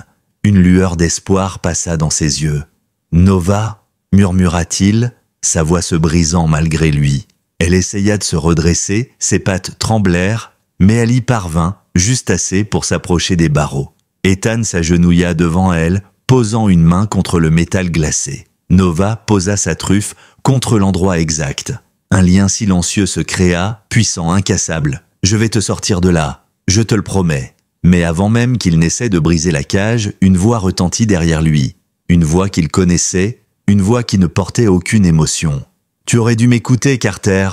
Une lueur d'espoir passa dans ses yeux. « Nova » murmura-t-il, sa voix se brisant malgré lui. Elle essaya de se redresser, ses pattes tremblèrent, mais elle y parvint, juste assez pour s'approcher des barreaux. Ethan s'agenouilla devant elle, posant une main contre le métal glacé. Nova posa sa truffe contre l'endroit exact. Un lien silencieux se créa, puissant, incassable. « Je vais te sortir de là, je te le promets. » Mais avant même qu'il n'essaie de briser la cage, une voix retentit derrière lui. Une voix qu'il connaissait, une voix qui ne portait aucune émotion. « Tu aurais dû m'écouter, Carter !»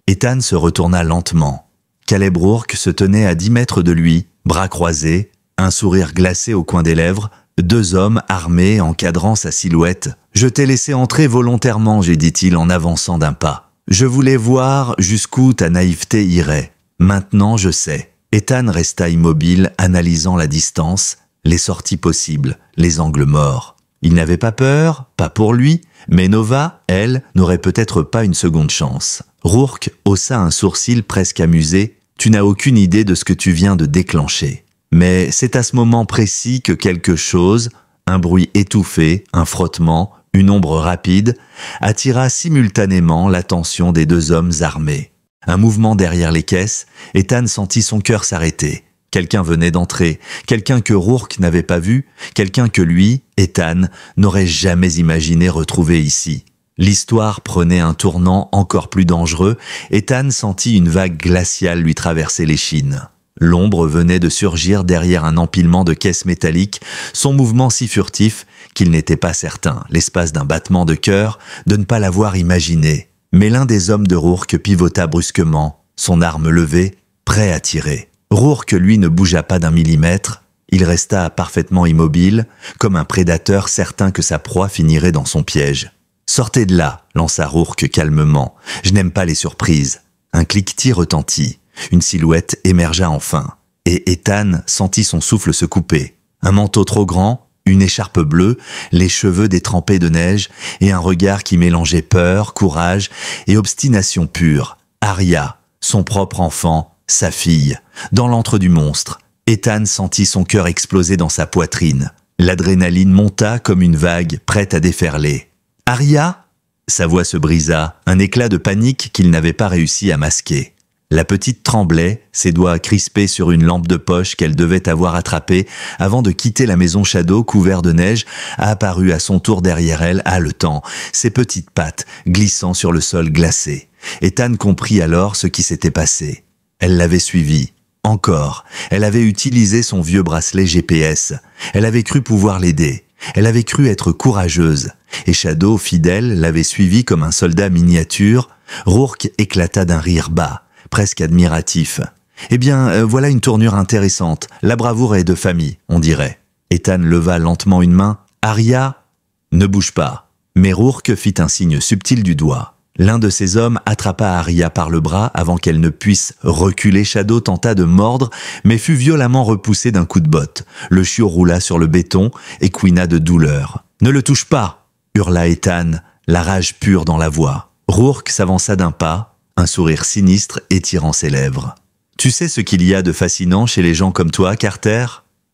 Ethan se retourna lentement. Caleb Rourke se tenait à 10 mètres de lui, bras croisés, un sourire glacé au coin des lèvres, 2 hommes armés encadrant sa silhouette. « Je t'ai laissé entrer volontairement, » dit-il en avançant d'un pas. « Je voulais voir jusqu'où ta naïveté irait. Maintenant, je sais. » Ethan resta immobile, analysant la distance, les sorties possibles, les angles morts. Il n'avait pas peur, pas pour lui, mais Nova, elle, n'aurait peut-être pas une seconde chance. Rourke haussa un sourcil presque amusé. « Tu n'as aucune idée de ce que tu viens de déclencher. » Mais c'est à ce moment précis que quelque chose, un bruit étouffé, un frottement, une ombre rapide, attira simultanément l'attention des 2 hommes armés. Un mouvement derrière les caisses, Ethan sentit son cœur s'arrêter. Quelqu'un venait d'entrer, quelqu'un que Rourke n'avait pas vu, quelqu'un que lui, Ethan, n'aurait jamais imaginé retrouver ici. L'histoire prenait un tournant encore plus dangereux. Ethan sentit une vague glaciale lui traverser l'échine. L'ombre venait de surgir derrière un empilement de caisses métalliques, son mouvement si furtif qu'il n'était pas certain, l'espace d'un battement de cœur, de ne pas l'avoir imaginé. Mais l'un des hommes de Rourke pivota brusquement, son arme levée, prêt à tirer. Rourke, lui, ne bougea pas d'1 millimètre. Il resta parfaitement immobile, comme un prédateur certain que sa proie finirait dans son piège. « Sortez de là !» lança Rourke calmement. « Je n'aime pas les surprises. » Un cliquetis retentit. Une silhouette émergea enfin. Et Ethan sentit son souffle se couper. Un manteau trop grand, une écharpe bleue, les cheveux détrempés de neige et un regard qui mélangeait peur, courage et obstination pure. Arya, son propre enfant, sa fille, dans l'antre du monstre. Ethan sentit son cœur exploser dans sa poitrine. L'adrénaline monta comme une vague prête à déferler. « Arya ?» Sa voix se brisa, un éclat de panique qu'il n'avait pas réussi à masquer. La petite tremblait, ses doigts crispés sur une lampe de poche qu'elle devait avoir attrapée avant de quitter la maison Shadow couvert de neige, apparut à son tour derrière elle, haletant, ses petites pattes glissant sur le sol glacé. Ethan comprit alors ce qui s'était passé. Elle l'avait suivi. Encore, elle avait utilisé son vieux bracelet GPS. Elle avait cru pouvoir l'aider. Elle avait cru être courageuse. Et Shadow, fidèle, l'avait suivie comme un soldat miniature. Rourke éclata d'un rire bas, presque admiratif. « Eh bien, voilà une tournure intéressante. La bravoure est de famille, on dirait. » Ethan leva lentement une main. « Arya, ne bouge pas. » Mais Rourke fit un signe subtil du doigt. L'un de ses hommes attrapa Arya par le bras avant qu'elle ne puisse reculer. Shadow tenta de mordre, mais fut violemment repoussé d'un coup de botte. Le chiot roula sur le béton et couina de douleur. « Ne le touche pas !» hurla Ethan, la rage pure dans la voix. Rourke s'avança d'un pas, un sourire sinistre étirant ses lèvres. « Tu sais ce qu'il y a de fascinant chez les gens comme toi, Carter ?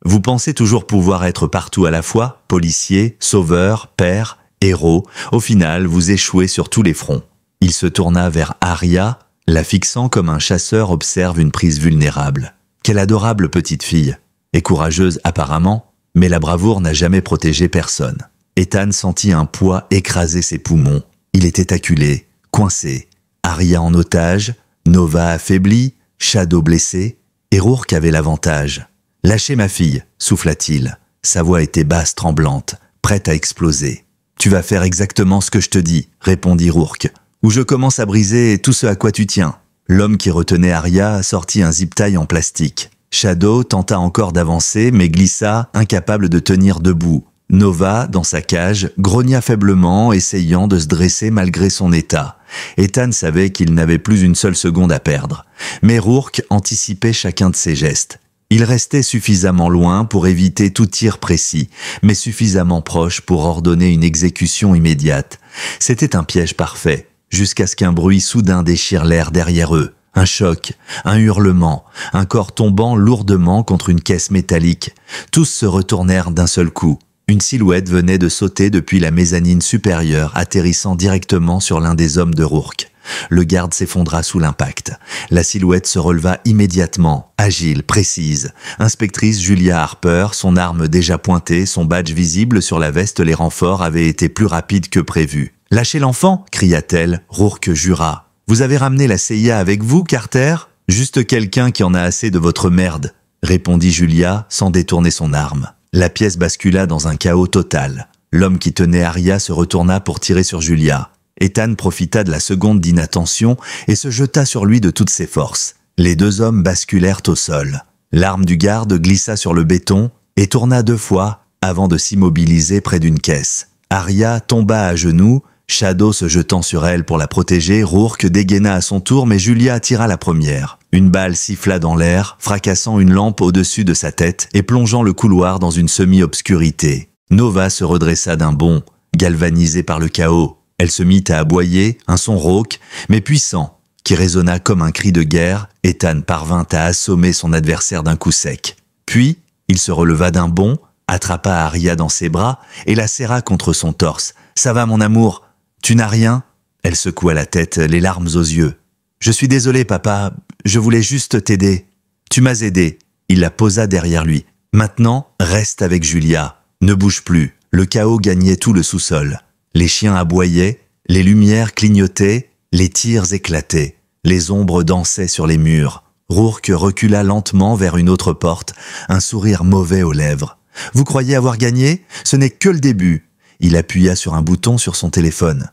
Vous pensez toujours pouvoir être partout à la fois, policier, sauveur, père, héros. Au final, vous échouez sur tous les fronts. » Il se tourna vers Arya, la fixant comme un chasseur observe une prise vulnérable. Quelle adorable petite fille, et courageuse apparemment, mais la bravoure n'a jamais protégé personne. Ethan sentit un poids écraser ses poumons. Il était acculé, coincé. Arya en otage, Nova affaiblie, Shadow blessé, et Rourke avait l'avantage. « Lâchez ma fille » souffla-t-il. Sa voix était basse, tremblante, prête à exploser. « Tu vas faire exactement ce que je te dis » répondit Rourke. « Ou je commence à briser tout ce à quoi tu tiens. » L'homme qui retenait Arya sortit un zip-tie en plastique. Shadow tenta encore d'avancer, mais glissa, incapable de tenir debout. Nova, dans sa cage, grogna faiblement, essayant de se dresser malgré son état. Ethan savait qu'il n'avait plus une seule seconde à perdre. Mais Rourke anticipait chacun de ses gestes. Il restait suffisamment loin pour éviter tout tir précis, mais suffisamment proche pour ordonner une exécution immédiate. C'était un piège parfait, jusqu'à ce qu'un bruit soudain déchire l'air derrière eux. Un choc, un hurlement, un corps tombant lourdement contre une caisse métallique. Tous se retournèrent d'un seul coup. Une silhouette venait de sauter depuis la mezzanine supérieure, atterrissant directement sur l'un des hommes de Rourke. Le garde s'effondra sous l'impact. La silhouette se releva immédiatement, agile, précise. Inspectrice Julia Harper, son arme déjà pointée, son badge visible sur la veste, les renforts avaient été plus rapides que prévu. « Lâchez l'enfant !» cria-t-elle. Rourke jura. « Vous avez ramené la CIA avec vous, Carter ?»« Juste quelqu'un qui en a assez de votre merde », répondit Julia sans détourner son arme. La pièce bascula dans un chaos total. L'homme qui tenait Arya se retourna pour tirer sur Julia. Ethan profita de la seconde d'inattention et se jeta sur lui de toutes ses forces. Les deux hommes basculèrent au sol. L'arme du garde glissa sur le béton et tourna 2 fois avant de s'immobiliser près d'une caisse. Arya tomba à genoux, Shadow se jetant sur elle pour la protéger, Rourke dégaina à son tour mais Julia tira la première. Une balle siffla dans l'air, fracassant une lampe au-dessus de sa tête et plongeant le couloir dans une semi-obscurité. Nova se redressa d'un bond, galvanisée par le chaos. Elle se mit à aboyer, un son rauque, mais puissant, qui résonna comme un cri de guerre. Ethan parvint à assommer son adversaire d'un coup sec. Puis, il se releva d'un bond, attrapa Arya dans ses bras et la serra contre son torse. « Ça va, mon amour? Tu n'as rien ?» Elle secoua la tête, les larmes aux yeux. « Je suis désolé, papa, je voulais juste t'aider. »« Tu m'as aidé. » Il la posa derrière lui. « Maintenant, reste avec Julia. Ne bouge plus. » Le chaos gagnait tout le sous-sol. Les chiens aboyaient, les lumières clignotaient, les tirs éclataient. Les ombres dansaient sur les murs. Rourke recula lentement vers une autre porte, un sourire mauvais aux lèvres. « Vous croyez avoir gagné? Ce n'est que le début. » Il appuya sur un bouton sur son téléphone.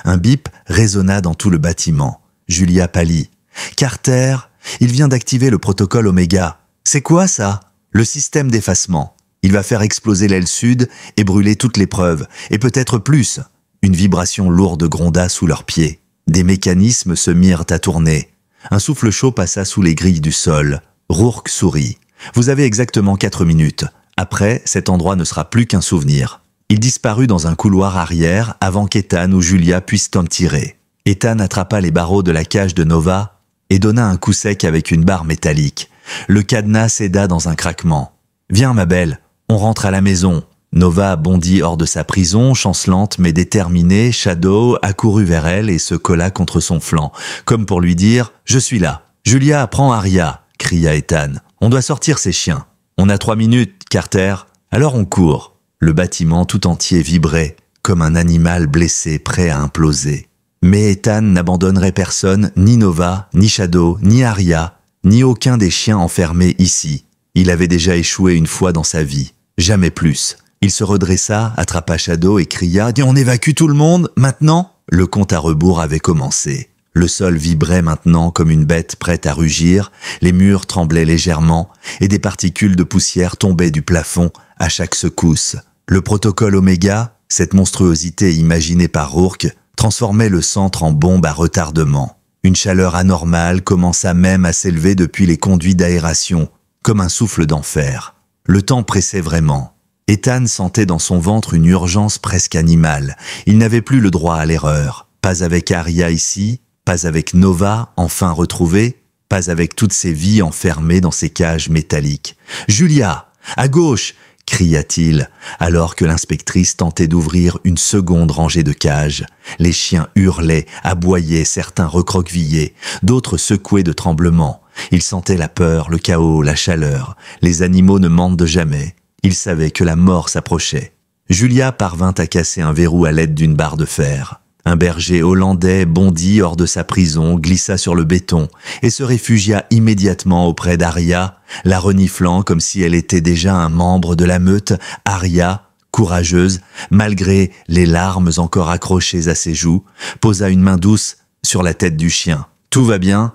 Un bip résonna dans tout le bâtiment. Julia pâlit. « Carter, il vient d'activer le protocole Oméga. C'est quoi ça? Le système d'effacement. Il va faire exploser l'aile sud et brûler toutes les preuves, et peut-être plus. » Une vibration lourde gronda sous leurs pieds. Des mécanismes se mirent à tourner. Un souffle chaud passa sous les grilles du sol. Rourke sourit. « Vous avez exactement 4 minutes. Après, cet endroit ne sera plus qu'un souvenir. » Il disparut dans un couloir arrière avant qu'Ethan ou Julia puissent en tirer. Ethan attrapa les barreaux de la cage de Nova et donna un coup sec avec une barre métallique. Le cadenas céda dans un craquement. « Viens, ma belle, on rentre à la maison. » Nova bondit hors de sa prison, chancelante mais déterminée. Shadow accourut vers elle et se colla contre son flanc, comme pour lui dire « Je suis là. »« Julia, prends Arya !» cria Ethan. « On doit sortir ces chiens. On a 3 minutes, Carter. Alors on court. » Le bâtiment tout entier vibrait, comme un animal blessé prêt à imploser. Mais Ethan n'abandonnerait personne, ni Nova, ni Shadow, ni Arya, ni aucun des chiens enfermés ici. Il avait déjà échoué une fois dans sa vie. Jamais plus. Il se redressa, attrapa Shadow et cria « On évacue tout le monde, maintenant ?» Le compte à rebours avait commencé. Le sol vibrait maintenant comme une bête prête à rugir, les murs tremblaient légèrement et des particules de poussière tombaient du plafond à chaque secousse. Le protocole Oméga, cette monstruosité imaginée par Rourke, transformait le centre en bombe à retardement. Une chaleur anormale commença même à s'élever depuis les conduits d'aération, comme un souffle d'enfer. Le temps pressait vraiment. Ethan sentait dans son ventre une urgence presque animale. Il n'avait plus le droit à l'erreur. Pas avec Arya ici, pas avec Nova, enfin retrouvée, pas avec toutes ces vies enfermées dans ces cages métalliques. « Julia, à gauche !» cria-t-il, alors que l'inspectrice tentait d'ouvrir une seconde rangée de cages. Les chiens hurlaient, aboyaient, certains recroquevillaient, d'autres secouaient de tremblements. Ils sentaient la peur, le chaos, la chaleur. Les animaux ne mentent jamais. Ils savaient que la mort s'approchait. Julia parvint à casser un verrou à l'aide d'une barre de fer. Un berger hollandais bondit hors de sa prison, glissa sur le béton et se réfugia immédiatement auprès d'Arya, la reniflant comme si elle était déjà un membre de la meute. Arya, courageuse, malgré les larmes encore accrochées à ses joues, posa une main douce sur la tête du chien. « Tout va bien,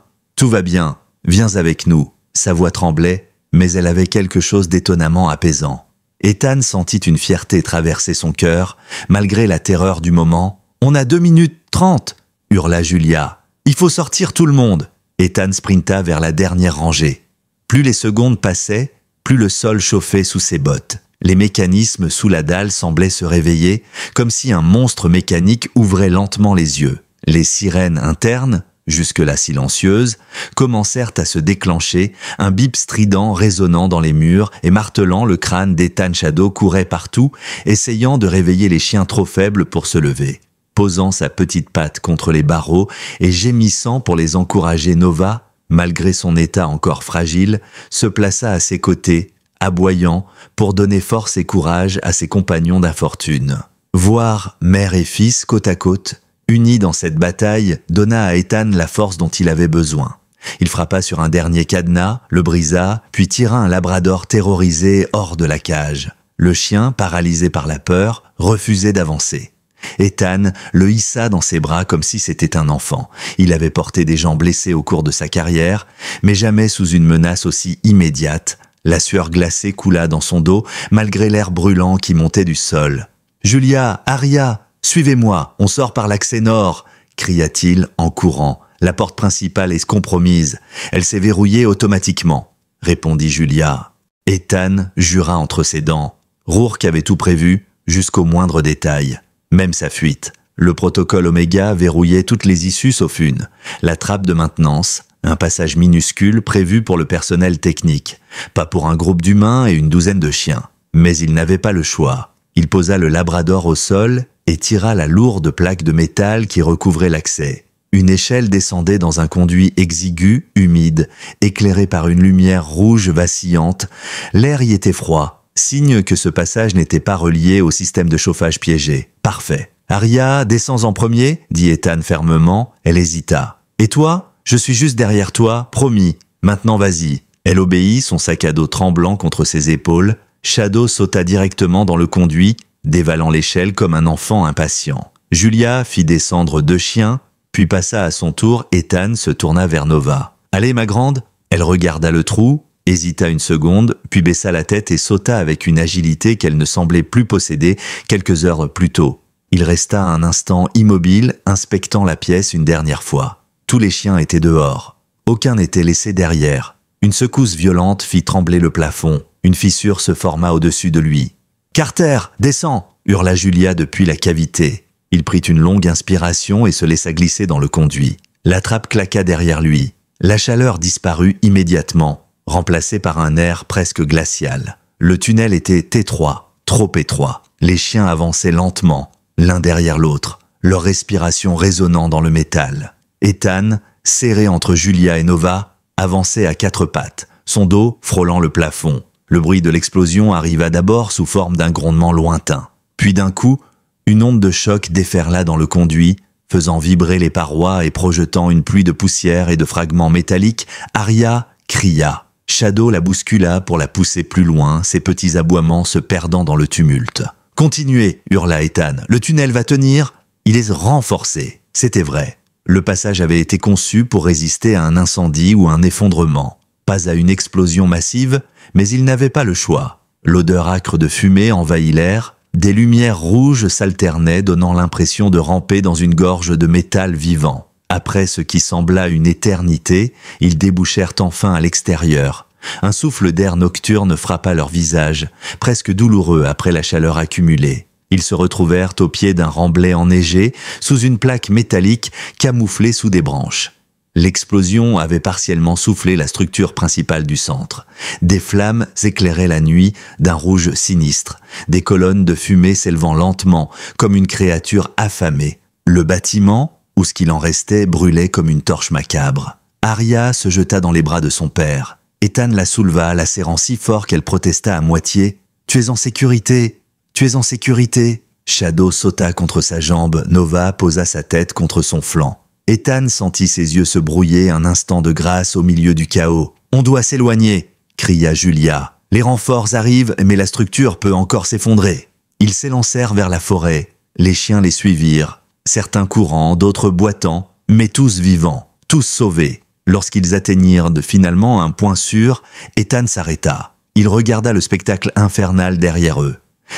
viens avec nous. » Sa voix tremblait, mais elle avait quelque chose d'étonnamment apaisant. Ethan sentit une fierté traverser son cœur, malgré la terreur du moment. « On a 2 minutes 30 !» hurla Julia. « Il faut sortir tout le monde !» Ethan sprinta vers la dernière rangée. Plus les secondes passaient, plus le sol chauffait sous ses bottes. Les mécanismes sous la dalle semblaient se réveiller, comme si un monstre mécanique ouvrait lentement les yeux. Les sirènes internes, jusque-là silencieuses, commencèrent à se déclencher, un bip strident résonnant dans les murs et martelant le crâne d'Ethan Shadow courait partout, essayant de réveiller les chiens trop faibles pour se lever. Posant sa petite patte contre les barreaux et gémissant pour les encourager, Nova, malgré son état encore fragile, se plaça à ses côtés, aboyant pour donner force et courage à ses compagnons d'infortune. Voir mère et fils côte à côte, unis dans cette bataille, donna à Ethan la force dont il avait besoin. Il frappa sur un dernier cadenas, le brisa, puis tira un labrador terrorisé hors de la cage. Le chien, paralysé par la peur, refusait d'avancer. Ethan le hissa dans ses bras comme si c'était un enfant. Il avait porté des gens blessés au cours de sa carrière, mais jamais sous une menace aussi immédiate. La sueur glacée coula dans son dos, malgré l'air brûlant qui montait du sol. « Julia, Arya, suivez-moi, on sort par l'accès nord !» cria-t-il en courant. « La porte principale est compromise. Elle s'est verrouillée automatiquement. » répondit Julia. Ethan jura entre ses dents. Rourke avait tout prévu, jusqu'au moindre détail. Même sa fuite. Le protocole Oméga verrouillait toutes les issues sauf une. La trappe de maintenance, un passage minuscule prévu pour le personnel technique. Pas pour un groupe d'humains et une douzaine de chiens. Mais il n'avait pas le choix. Il posa le labrador au sol et tira la lourde plaque de métal qui recouvrait l'accès. Une échelle descendait dans un conduit exigu, humide, éclairé par une lumière rouge vacillante. L'air y était froid, signe que ce passage n'était pas relié au système de chauffage piégé. Parfait. « Arya, descends en premier » dit Ethan fermement. Elle hésita. « Et toi ? Je suis juste derrière toi, promis. Maintenant vas-y. » Elle obéit, son sac à dos tremblant contre ses épaules. Shadow sauta directement dans le conduit, dévalant l'échelle comme un enfant impatient. Julia fit descendre 2 chiens, puis passa à son tour. Ethan se tourna vers Nova. « Allez, ma grande ?» Elle regarda le trou, hésita une seconde, puis baissa la tête et sauta avec une agilité qu'elle ne semblait plus posséder quelques heures plus tôt. Il resta un instant immobile, inspectant la pièce une dernière fois. Tous les chiens étaient dehors. Aucun n'était laissé derrière. Une secousse violente fit trembler le plafond. Une fissure se forma au-dessus de lui. « Carter, descends !» hurla Julia depuis la cavité. Il prit une longue inspiration et se laissa glisser dans le conduit. La trappe claqua derrière lui. La chaleur disparut immédiatement, remplacée par un air presque glacial. Le tunnel était étroit, trop étroit. Les chiens avançaient lentement, l'un derrière l'autre, leur respiration résonnant dans le métal. Ethan, serré entre Julia et Nova, avançait à 4 pattes, son dos frôlant le plafond. Le bruit de l'explosion arriva d'abord sous forme d'un grondement lointain. Puis d'un coup, une onde de choc déferla dans le conduit, faisant vibrer les parois et projetant une pluie de poussière et de fragments métalliques. Arya cria. Shadow la bouscula pour la pousser plus loin, ses petits aboiements se perdant dans le tumulte. « Continuez !» hurla Ethan. « Le tunnel va tenir !» Il est renforcé. C'était vrai. Le passage avait été conçu pour résister à un incendie ou un effondrement. Pas à une explosion massive, mais il n'avait pas le choix. L'odeur âcre de fumée envahit l'air. Des lumières rouges s'alternaient, donnant l'impression de ramper dans une gorge de métal vivant. Après ce qui sembla une éternité, ils débouchèrent enfin à l'extérieur. Un souffle d'air nocturne frappa leur visage, presque douloureux après la chaleur accumulée. Ils se retrouvèrent au pied d'un remblai enneigé, sous une plaque métallique camouflée sous des branches. L'explosion avait partiellement soufflé la structure principale du centre. Des flammes éclairaient la nuit d'un rouge sinistre, des colonnes de fumée s'élevant lentement, comme une créature affamée. Le bâtiment, ou ce qu'il en restait, brûlait comme une torche macabre. Arya se jeta dans les bras de son père. Ethan la souleva, la serrant si fort qu'elle protesta à moitié. « Tu es en sécurité ! Tu es en sécurité !» Shadow sauta contre sa jambe, Nova posa sa tête contre son flanc. Ethan sentit ses yeux se brouiller un instant de grâce au milieu du chaos. « On doit s'éloigner !» cria Julia. « Les renforts arrivent, mais la structure peut encore s'effondrer. » Ils s'élancèrent vers la forêt. Les chiens les suivirent. Certains courant, d'autres boitant, mais tous vivants, tous sauvés. Lorsqu'ils atteignirent finalement un point sûr, Ethan s'arrêta. Il regarda le spectacle infernal derrière eux.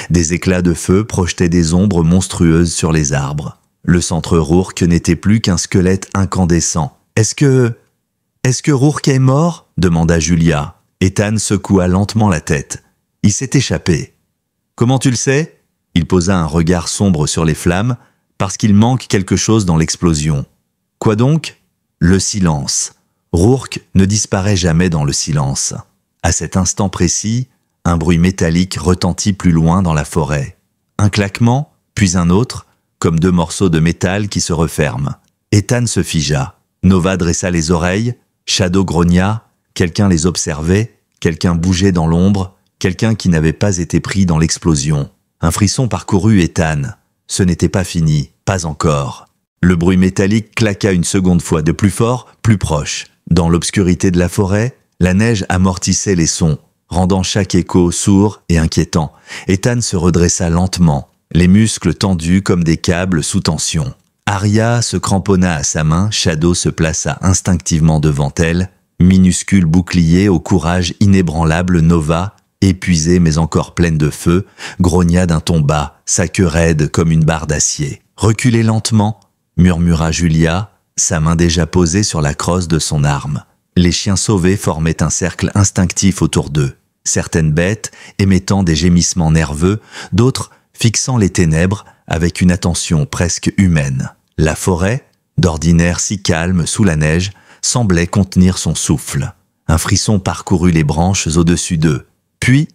Des éclats de feu projetaient des ombres monstrueuses sur les arbres. Le centre Rourke n'était plus qu'un squelette incandescent. « Est-ce que Rourke est mort ?» demanda Julia. Ethan secoua lentement la tête. Il s'est échappé. « Comment tu le sais ?» Il posa un regard sombre sur les flammes, parce qu'il manque quelque chose dans l'explosion. « Quoi donc ?» Le silence. Rourke ne disparaît jamais dans le silence. À cet instant précis, un bruit métallique retentit plus loin dans la forêt. Un claquement, puis un autre, comme deux morceaux de métal qui se referment. Ethan se figea. Nova dressa les oreilles, Shadow grogna, quelqu'un les observait, quelqu'un bougeait dans l'ombre, quelqu'un qui n'avait pas été pris dans l'explosion. Un frisson parcourut Ethan. Ce n'était pas fini, pas encore. Le bruit métallique claqua une seconde fois, de plus fort, plus proche. Dans l'obscurité de la forêt, la neige amortissait les sons, rendant chaque écho sourd et inquiétant. Ethan se redressa lentement, les muscles tendus comme des câbles sous tension. Arya se cramponna à sa main, Shadow se plaça instinctivement devant elle, minuscule bouclier au courage inébranlable. Nova, épuisée mais encore pleine de feu, grogna d'un ton bas, sa queue raide comme une barre d'acier. « Reculez lentement », murmura Julia, sa main déjà posée sur la crosse de son arme. Les chiens sauvés formaient un cercle instinctif autour d'eux, certaines bêtes émettant des gémissements nerveux, d'autres fixant les ténèbres avec une attention presque humaine. La forêt, d'ordinaire si calme sous la neige, semblait contenir son souffle. Un frisson parcourut les branches au-dessus d'eux. Puis,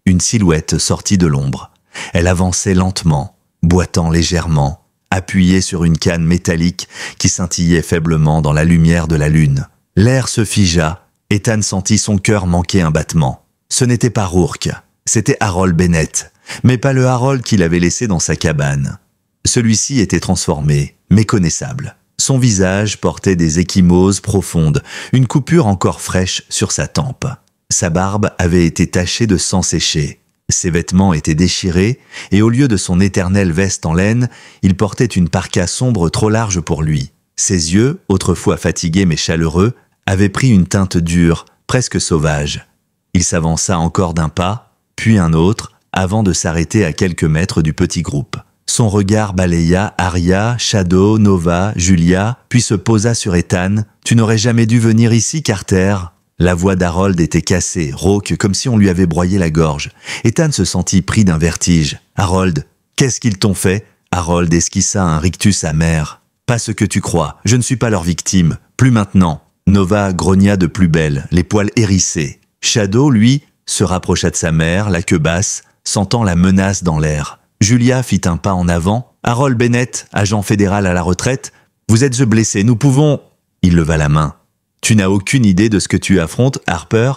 une silhouette sortit de l'ombre. Elle avançait lentement, boitant légèrement, appuyée sur une canne métallique qui scintillait faiblement dans la lumière de la lune. L'air se figea. Ethan sentit son cœur manquer un battement. Ce n'était pas Rourke, c'était Harold Bennett, mais pas le Harold qu'il avait laissé dans sa cabane. Celui-ci était transformé, méconnaissable. Son visage portait des ecchymoses profondes, une coupure encore fraîche sur sa tempe. Sa barbe avait été tachée de sang séché. Ses vêtements étaient déchirés, et au lieu de son éternelle veste en laine, il portait une parka sombre trop large pour lui. Ses yeux, autrefois fatigués mais chaleureux, avaient pris une teinte dure, presque sauvage. Il s'avança encore d'un pas, puis un autre, avant de s'arrêter à quelques mètres du petit groupe. Son regard balaya Arya, Shadow, Nova, Julia, puis se posa sur Ethan. « Tu n'aurais jamais dû venir ici, Carter ?» La voix d'Harold était cassée, rauque, comme si on lui avait broyé la gorge. Ethan se sentit pris d'un vertige. « Harold, qu'est-ce qu'ils t'ont fait ?» Harold esquissa un rictus amer. « Pas ce que tu crois, je ne suis pas leur victime. Plus maintenant. » Nova grogna de plus belle, les poils hérissés. Shadow, lui, se rapprocha de sa mère, la queue basse, sentant la menace dans l'air. Julia fit un pas en avant. « Harold Bennett, agent fédéral à la retraite, vous êtes blessé, nous pouvons… » Il leva la main. « Tu n'as aucune idée de ce que tu affrontes, Harper?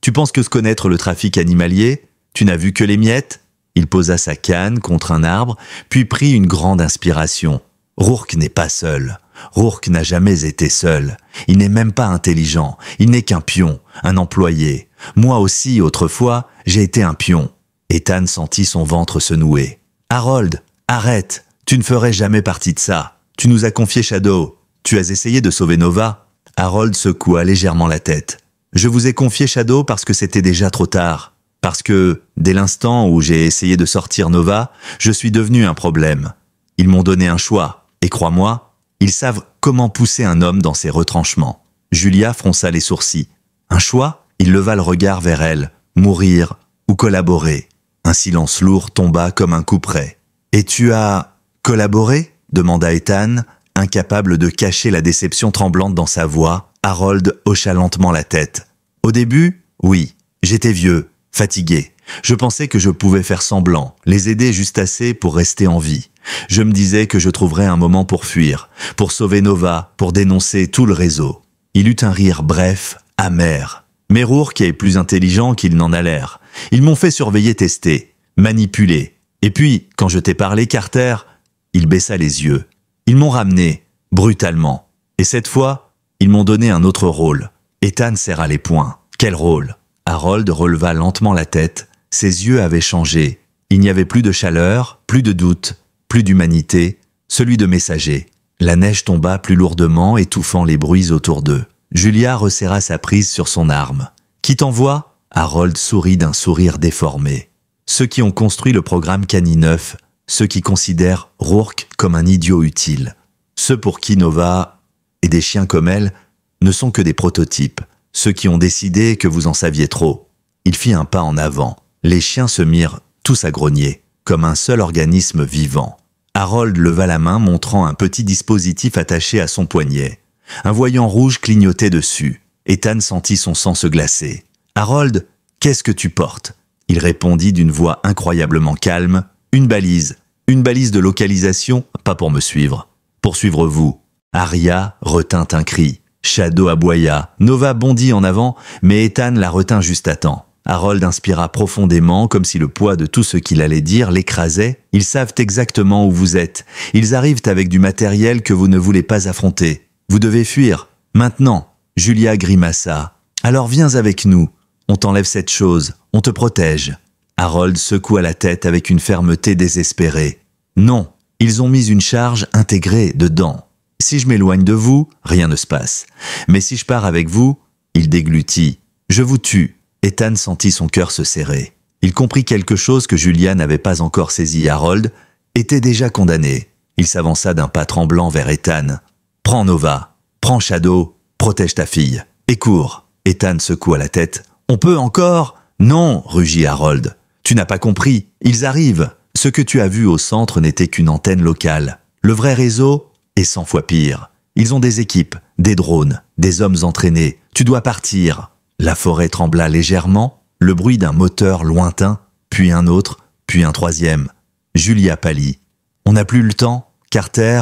Tu penses que connaître le trafic animalier? Tu n'as vu que les miettes ?» Il posa sa canne contre un arbre, puis prit une grande inspiration. « Rourke n'est pas seul. Rourke n'a jamais été seul. Il n'est même pas intelligent. Il n'est qu'un pion, un employé. Moi aussi, autrefois, j'ai été un pion. » Ethan sentit son ventre se nouer. « Harold, arrête. Tu ne ferais jamais partie de ça. Tu nous as confié Shadow. Tu as essayé de sauver Nova. » Harold secoua légèrement la tête. « Je vous ai confié Shadow parce que c'était déjà trop tard. Parce que, dès l'instant où j'ai essayé de sortir Nova, je suis devenu un problème. Ils m'ont donné un choix. Et crois-moi, ils savent comment pousser un homme dans ses retranchements. » Julia fronça les sourcils. « Un choix ?» Il leva le regard vers elle. « Mourir ou collaborer ?» Un silence lourd tomba comme un couperet. « Et tu as… collaboré ?» demanda Ethan, incapable de cacher la déception tremblante dans sa voix. Harold hocha lentement la tête. « Au début, oui. J'étais vieux, fatigué. Je pensais que je pouvais faire semblant, les aider juste assez pour rester en vie. Je me disais que je trouverais un moment pour fuir, pour sauver Nova, pour dénoncer tout le réseau. » Il eut un rire bref, amer. « Mais Rourke est plus intelligent qu'il n'en a l'air. Ils m'ont fait surveiller, tester, manipuler. Et puis, quand je t'ai parlé, Carter… » Il baissa les yeux. « Ils m'ont ramené, brutalement. Et cette fois, ils m'ont donné un autre rôle. » Ethan serra les poings. « Quel rôle ?» Harold releva lentement la tête. Ses yeux avaient changé. Il n'y avait plus de chaleur, plus de doute, plus d'humanité, celui de messager. La neige tomba plus lourdement, étouffant les bruits autour d'eux. Julia resserra sa prise sur son arme. « Qui t'envoie » Harold sourit d'un sourire déformé. Ceux qui ont construit le programme Cani 9, ceux qui considèrent Rourke comme un idiot utile, ceux pour qui Nova et des chiens comme elle ne sont que des prototypes, ceux qui ont décidé que vous en saviez trop. Il fit un pas en avant. Les chiens se mirent tous à grogner, comme un seul organisme vivant. Harold leva la main montrant un petit dispositif attaché à son poignet. Un voyant rouge clignotait dessus. Ethan sentit son sang se glacer. « Harold, qu'est-ce que tu portes ?» Il répondit d'une voix incroyablement calme. « Une balise de localisation, pas pour me suivre. Pour suivre vous. » Arya retint un cri. Shadow aboya. Nova bondit en avant, mais Ethan la retint juste à temps. Harold inspira profondément, comme si le poids de tout ce qu'il allait dire l'écrasait. « Ils savent exactement où vous êtes. Ils arrivent avec du matériel que vous ne voulez pas affronter. Vous devez fuir. Maintenant. » Julia grimaça. « Alors viens avec nous. On t'enlève cette chose. On te protège. » Harold secoua la tête avec une fermeté désespérée. « Non, ils ont mis une charge intégrée dedans. Si je m'éloigne de vous, rien ne se passe. Mais si je pars avec vous, il déglutit. Je vous tue. » Ethan sentit son cœur se serrer. Il comprit quelque chose que Julia n'avait pas encore saisi. Harold était déjà condamné. Il s'avança d'un pas tremblant vers Ethan. « Prends Nova. Prends Shadow. Protège ta fille. Et cours. » Ethan secoua la tête. « On peut encore ?»« Non, rugit Harold. Tu n'as pas compris. Ils arrivent. Ce que tu as vu au centre n'était qu'une antenne locale. Le vrai réseau est 100 fois pire. Ils ont des équipes, des drones, des hommes entraînés. Tu dois partir. » La forêt trembla légèrement, le bruit d'un moteur lointain, puis un autre, puis un troisième. Julia pâlit. « On n'a plus le temps, Carter ?»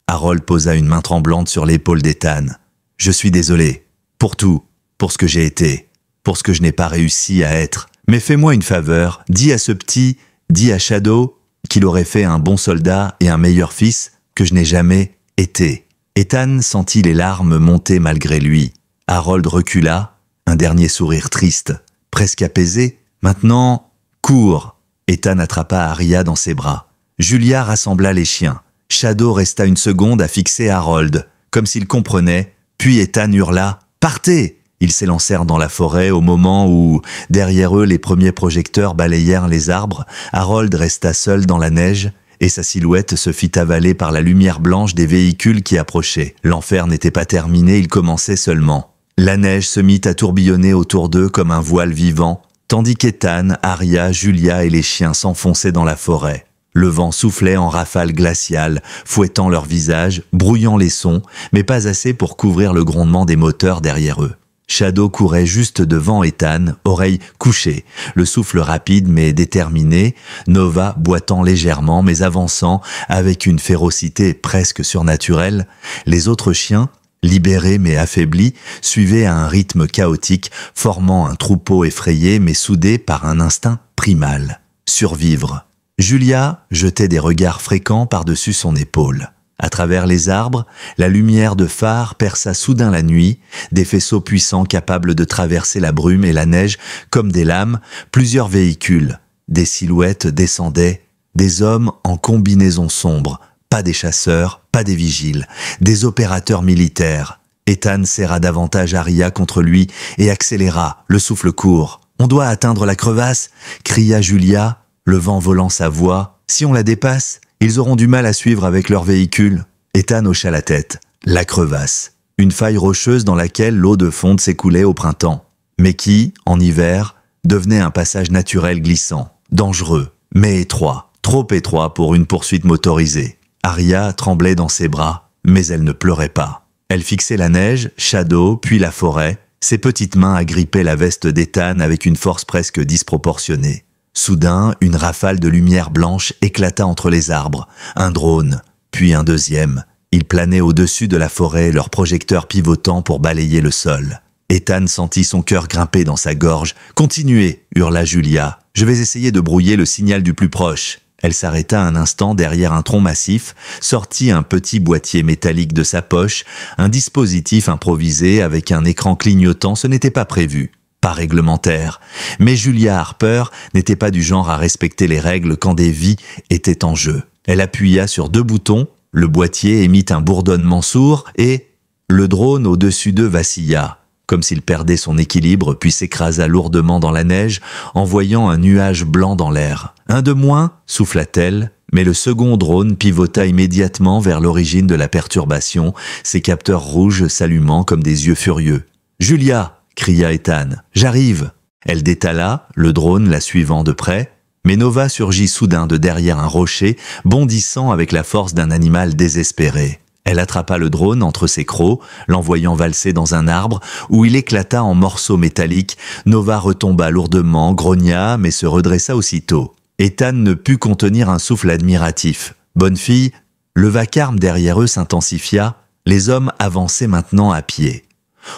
Harold posa une main tremblante sur l'épaule d'Ethan. « Je suis désolé. Pour tout. Pour ce que j'ai été. Pour ce que je n'ai pas réussi à être. Mais fais-moi une faveur. Dis à ce petit, dis à Shadow, qu'il aurait fait un bon soldat et un meilleur fils que je n'ai jamais été. » Ethan sentit les larmes monter malgré lui. Harold recula, un dernier sourire triste, presque apaisé. « Maintenant, cours !» Ethan attrapa Arya dans ses bras. Julia rassembla les chiens. Shadow resta une seconde à fixer Harold, comme s'il comprenait, puis Ethan hurla « Partez !» Ils s'élancèrent dans la forêt au moment où, derrière eux, les premiers projecteurs balayèrent les arbres. Harold resta seul dans la neige et sa silhouette se fit avaler par la lumière blanche des véhicules qui approchaient. L'enfer n'était pas terminé, il commençait seulement. La neige se mit à tourbillonner autour d'eux comme un voile vivant, tandis qu'Ethan, Arya, Julia et les chiens s'enfonçaient dans la forêt. Le vent soufflait en rafales glaciales, fouettant leurs visages, brouillant les sons, mais pas assez pour couvrir le grondement des moteurs derrière eux. Shadow courait juste devant Ethan, oreilles couchées, le souffle rapide mais déterminé, Nova boitant légèrement mais avançant avec une férocité presque surnaturelle. Les autres chiens, libérés mais affaiblis, suivaient à un rythme chaotique, formant un troupeau effrayé mais soudé par un instinct primal. Survivre. Julia jetait des regards fréquents par-dessus son épaule. À travers les arbres, la lumière de phare perça soudain la nuit, des faisceaux puissants capables de traverser la brume et la neige comme des lames, plusieurs véhicules. Des silhouettes descendaient, des hommes en combinaison sombre, pas des chasseurs, pas des vigiles, des opérateurs militaires. Ethan serra davantage Arya contre lui et accéléra, le souffle court. « On doit atteindre la crevasse !» cria Julia, le vent volant sa voix. « Si on la dépasse, ils auront du mal à suivre avec leur véhicule. » Ethan hocha la tête. La crevasse. Une faille rocheuse dans laquelle l'eau de fonte s'écoulait au printemps, mais qui, en hiver, devenait un passage naturel glissant, dangereux, mais étroit, trop étroit pour une poursuite motorisée. Arya tremblait dans ses bras, mais elle ne pleurait pas. Elle fixait la neige, Shadow, puis la forêt. Ses petites mains agrippaient la veste d'Ethan avec une force presque disproportionnée. Soudain, une rafale de lumière blanche éclata entre les arbres. Un drone, puis un deuxième. Ils planaient au-dessus de la forêt, leurs projecteurs pivotant pour balayer le sol. Ethan sentit son cœur grimper dans sa gorge. « Continuez !» hurla Julia. « Je vais essayer de brouiller le signal du plus proche. » Elle s'arrêta un instant derrière un tronc massif, sortit un petit boîtier métallique de sa poche, un dispositif improvisé avec un écran clignotant, ce n'était pas prévu. Pas réglementaire. Mais Julia Harper n'était pas du genre à respecter les règles quand des vies étaient en jeu. Elle appuya sur 2 boutons, le boîtier émit un bourdonnement sourd et le drone au-dessus d'eux vacilla, comme s'il perdait son équilibre puis s'écrasa lourdement dans la neige, envoyant un nuage blanc dans l'air. « Un de moins » souffla-t-elle, mais le second drone pivota immédiatement vers l'origine de la perturbation, ses capteurs rouges s'allumant comme des yeux furieux. « Julia !» cria Ethan. « J'arrive !» Elle détala, le drone la suivant de près, mais Nova surgit soudain de derrière un rocher, bondissant avec la force d'un animal désespéré. Elle attrapa le drone entre ses crocs, l'envoyant valser dans un arbre, où il éclata en morceaux métalliques. Nova retomba lourdement, grogna, mais se redressa aussitôt. Ethan ne put contenir un souffle admiratif. « Bonne fille !» Le vacarme derrière eux s'intensifia, les hommes avançaient maintenant à pied.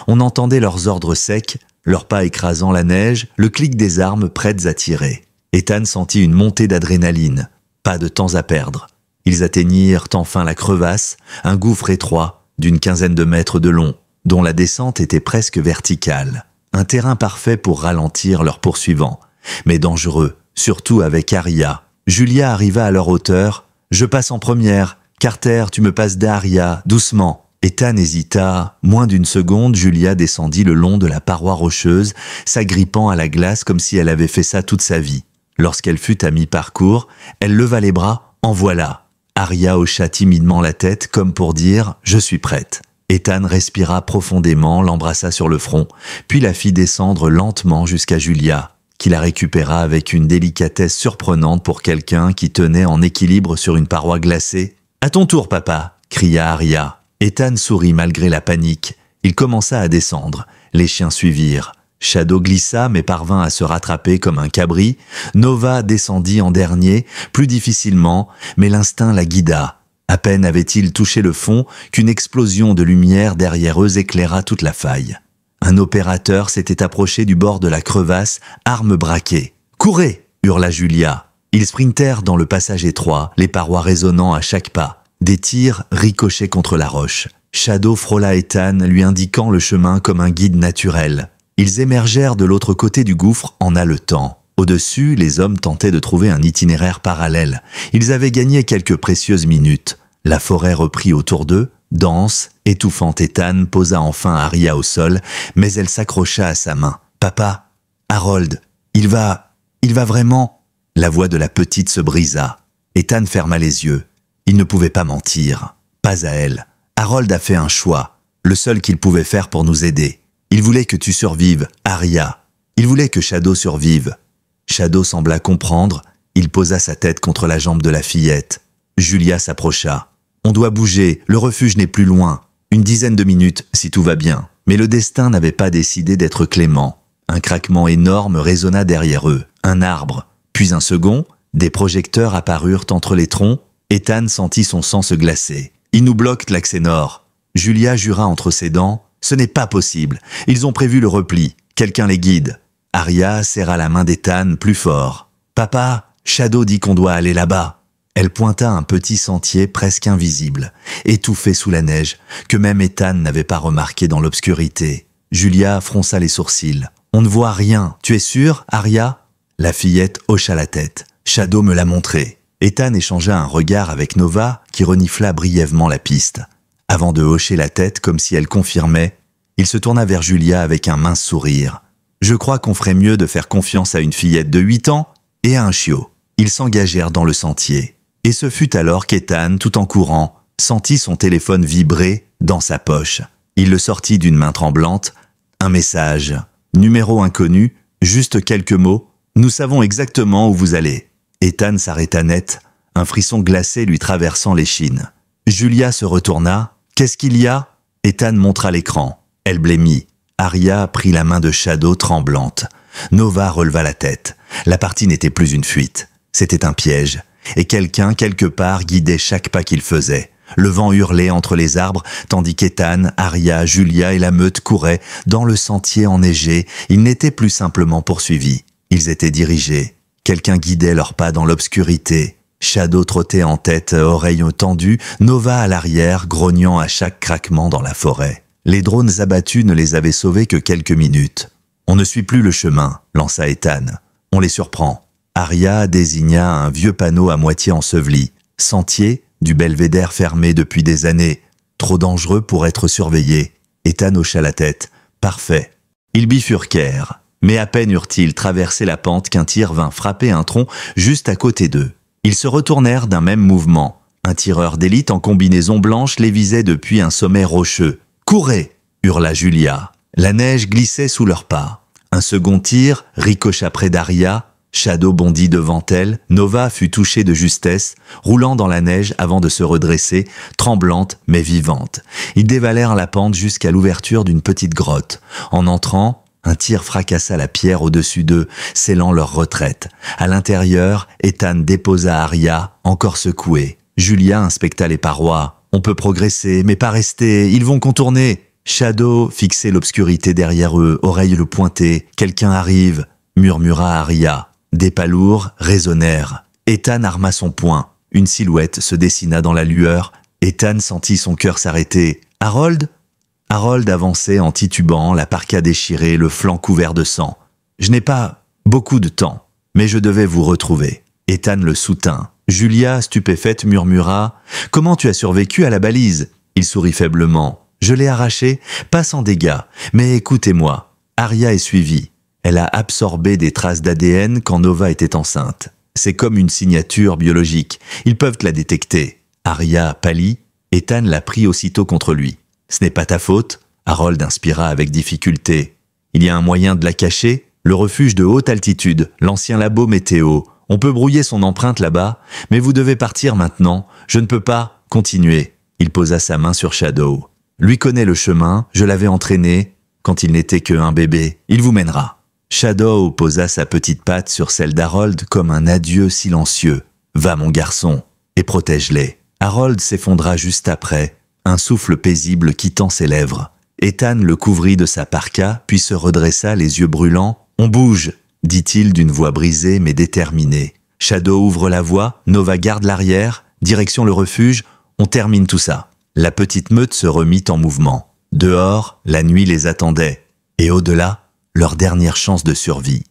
On entendait leurs ordres secs, leurs pas écrasant la neige, le clic des armes prêtes à tirer. Ethan sentit une montée d'adrénaline. Pas de temps à perdre. Ils atteignirent enfin la crevasse, un gouffre étroit, d'une quinzaine de mètres de long, dont la descente était presque verticale. Un terrain parfait pour ralentir leurs poursuivants, mais dangereux, surtout avec Arya. Julia arriva à leur hauteur. « Je passe en première. Carter, tu me passes d'Arya, doucement. » Ethan hésita. Moins d'une seconde, Julia descendit le long de la paroi rocheuse, s'agrippant à la glace comme si elle avait fait ça toute sa vie. Lorsqu'elle fut à mi-parcours, elle leva les bras. « En voilà !» Arya hocha timidement la tête comme pour dire « Je suis prête ». Ethan respira profondément, l'embrassa sur le front, puis la fit descendre lentement jusqu'à Julia, qui la récupéra avec une délicatesse surprenante pour quelqu'un qui tenait en équilibre sur une paroi glacée. « À ton tour, papa !» cria Arya. Ethan sourit malgré la panique. Il commença à descendre. Les chiens suivirent. Shadow glissa mais parvint à se rattraper comme un cabri. Nova descendit en dernier, plus difficilement, mais l'instinct la guida. À peine avait-il touché le fond qu'une explosion de lumière derrière eux éclaira toute la faille. Un opérateur s'était approché du bord de la crevasse, arme braquée. « Courez !» hurla Julia. Ils sprintèrent dans le passage étroit, les parois résonnant à chaque pas. Des tirs ricochaient contre la roche. Shadow frôla Ethan, lui indiquant le chemin comme un guide naturel. Ils émergèrent de l'autre côté du gouffre en haletant. Au-dessus, les hommes tentaient de trouver un itinéraire parallèle. Ils avaient gagné quelques précieuses minutes. La forêt reprit autour d'eux, dense, étouffant. Ethan posa enfin Arya au sol, mais elle s'accrocha à sa main. « Papa, Harold, il va vraiment… » La voix de la petite se brisa. Ethan ferma les yeux. Il ne pouvait pas mentir. Pas à elle. Harold a fait un choix, le seul qu'il pouvait faire pour nous aider. Il voulait que tu survives, Arya. Il voulait que Shadow survive. Shadow sembla comprendre. Il posa sa tête contre la jambe de la fillette. Julia s'approcha. « On doit bouger, le refuge n'est plus loin. Une dizaine de minutes, si tout va bien. » Mais le destin n'avait pas décidé d'être clément. Un craquement énorme résonna derrière eux. Un arbre, puis un second. Des projecteurs apparurent entre les troncs. Ethan sentit son sang se glacer. « Ils nous bloquent l'accès nord. » Julia jura entre ses dents. « Ce n'est pas possible. Ils ont prévu le repli. Quelqu'un les guide. » Arya serra la main d'Ethan plus fort. « Papa, Shadow dit qu'on doit aller là-bas. » Elle pointa un petit sentier presque invisible, étouffé sous la neige, que même Ethan n'avait pas remarqué dans l'obscurité. Julia fronça les sourcils. « On ne voit rien. Tu es sûre, Arya ?» La fillette hocha la tête. « Shadow me l'a montré. » Ethan échangea un regard avec Nova, qui renifla brièvement la piste. Avant de hocher la tête comme si elle confirmait, il se tourna vers Julia avec un mince sourire. « Je crois qu'on ferait mieux de faire confiance à une fillette de 8 ans et à un chiot. » Ils s'engagèrent dans le sentier. Et ce fut alors qu'Ethan, tout en courant, sentit son téléphone vibrer dans sa poche. Il le sortit d'une main tremblante. Un message. Numéro inconnu, juste quelques mots. « Nous savons exactement où vous allez. » Ethan s'arrêta net, un frisson glacé lui traversant l'échine. Julia se retourna. « Qu'est-ce qu'il y a ?» Ethan montra l'écran. Elle blêmit. Arya prit la main de Shadow tremblante. Nova releva la tête. La partie n'était plus une fuite. C'était un piège. Et quelqu'un, quelque part, guidait chaque pas qu'il faisait. Le vent hurlait entre les arbres, tandis qu'Ethan, Arya, Julia et la meute couraient dans le sentier enneigé. Ils n'étaient plus simplement poursuivis. Ils étaient dirigés. Quelqu'un guidait leurs pas dans l'obscurité. Shadow trottait en tête, oreilles tendues, Nova à l'arrière, grognant à chaque craquement dans la forêt. Les drones abattus ne les avaient sauvés que quelques minutes. « On ne suit plus le chemin », lança Ethan. « On les surprend. » Arya désigna un vieux panneau à moitié enseveli. Sentier, du belvédère fermé depuis des années. Trop dangereux pour être surveillé. Ethan hocha la tête. « Parfait. Ils bifurquèrent, mais à peine eurent-ils traversé la pente qu'un tir vint frapper un tronc juste à côté d'eux. Ils se retournèrent d'un même mouvement. Un tireur d'élite en combinaison blanche les visait depuis un sommet rocheux. « Courez !» hurla Julia. La neige glissait sous leurs pas. Un second tir ricocha près d'Arya. Shadow bondit devant elle. Nova fut touchée de justesse, roulant dans la neige avant de se redresser, tremblante mais vivante. Ils dévalèrent la pente jusqu'à l'ouverture d'une petite grotte. En entrant, un tir fracassa la pierre au-dessus d'eux, scellant leur retraite. À l'intérieur, Ethan déposa Arya, encore secouée. Julia inspecta les parois. « On peut progresser, mais pas rester, ils vont contourner !» Shadow fixait l'obscurité derrière eux, oreilles le pointées. « Quelqu'un arrive !» murmura Arya. Des pas lourds résonnèrent. Ethan arma son poing. Une silhouette se dessina dans la lueur. Ethan sentit son cœur s'arrêter. « Harold ?» Harold avançait en titubant, la parka déchirée, le flanc couvert de sang. « Je n'ai pas beaucoup de temps, mais je devais vous retrouver. » Ethan le soutint. Julia, stupéfaite, murmura « Comment tu as survécu à la balise ?» Il sourit faiblement. « Je l'ai arraché, pas sans dégâts, mais écoutez-moi. Arya est suivie. Elle a absorbé des traces d'ADN quand Nova était enceinte. C'est comme une signature biologique. Ils peuvent la détecter. » Arya pâlit. Ethan la prit aussitôt contre lui. « Ce n'est pas ta faute ?» Harold inspira avec difficulté. « Il y a un moyen de la cacher ? Le refuge de haute altitude, l'ancien labo météo. On peut brouiller son empreinte là-bas, mais vous devez partir maintenant. Je ne peux pas continuer. » Il posa sa main sur Shadow. « Lui connaît le chemin, je l'avais entraîné quand il n'était qu'un bébé. Il vous mènera. » Shadow posa sa petite patte sur celle d'Harold comme un adieu silencieux. « Va mon garçon, et protège-les. » Harold s'effondra juste après, un souffle paisible quittant ses lèvres. Ethan le couvrit de sa parka, puis se redressa les yeux brûlants. « On bouge !» dit-il d'une voix brisée mais déterminée. Shadow ouvre la voie, Nova garde l'arrière, direction le refuge, on termine tout ça. La petite meute se remit en mouvement. Dehors, la nuit les attendait, et au-delà, leur dernière chance de survie.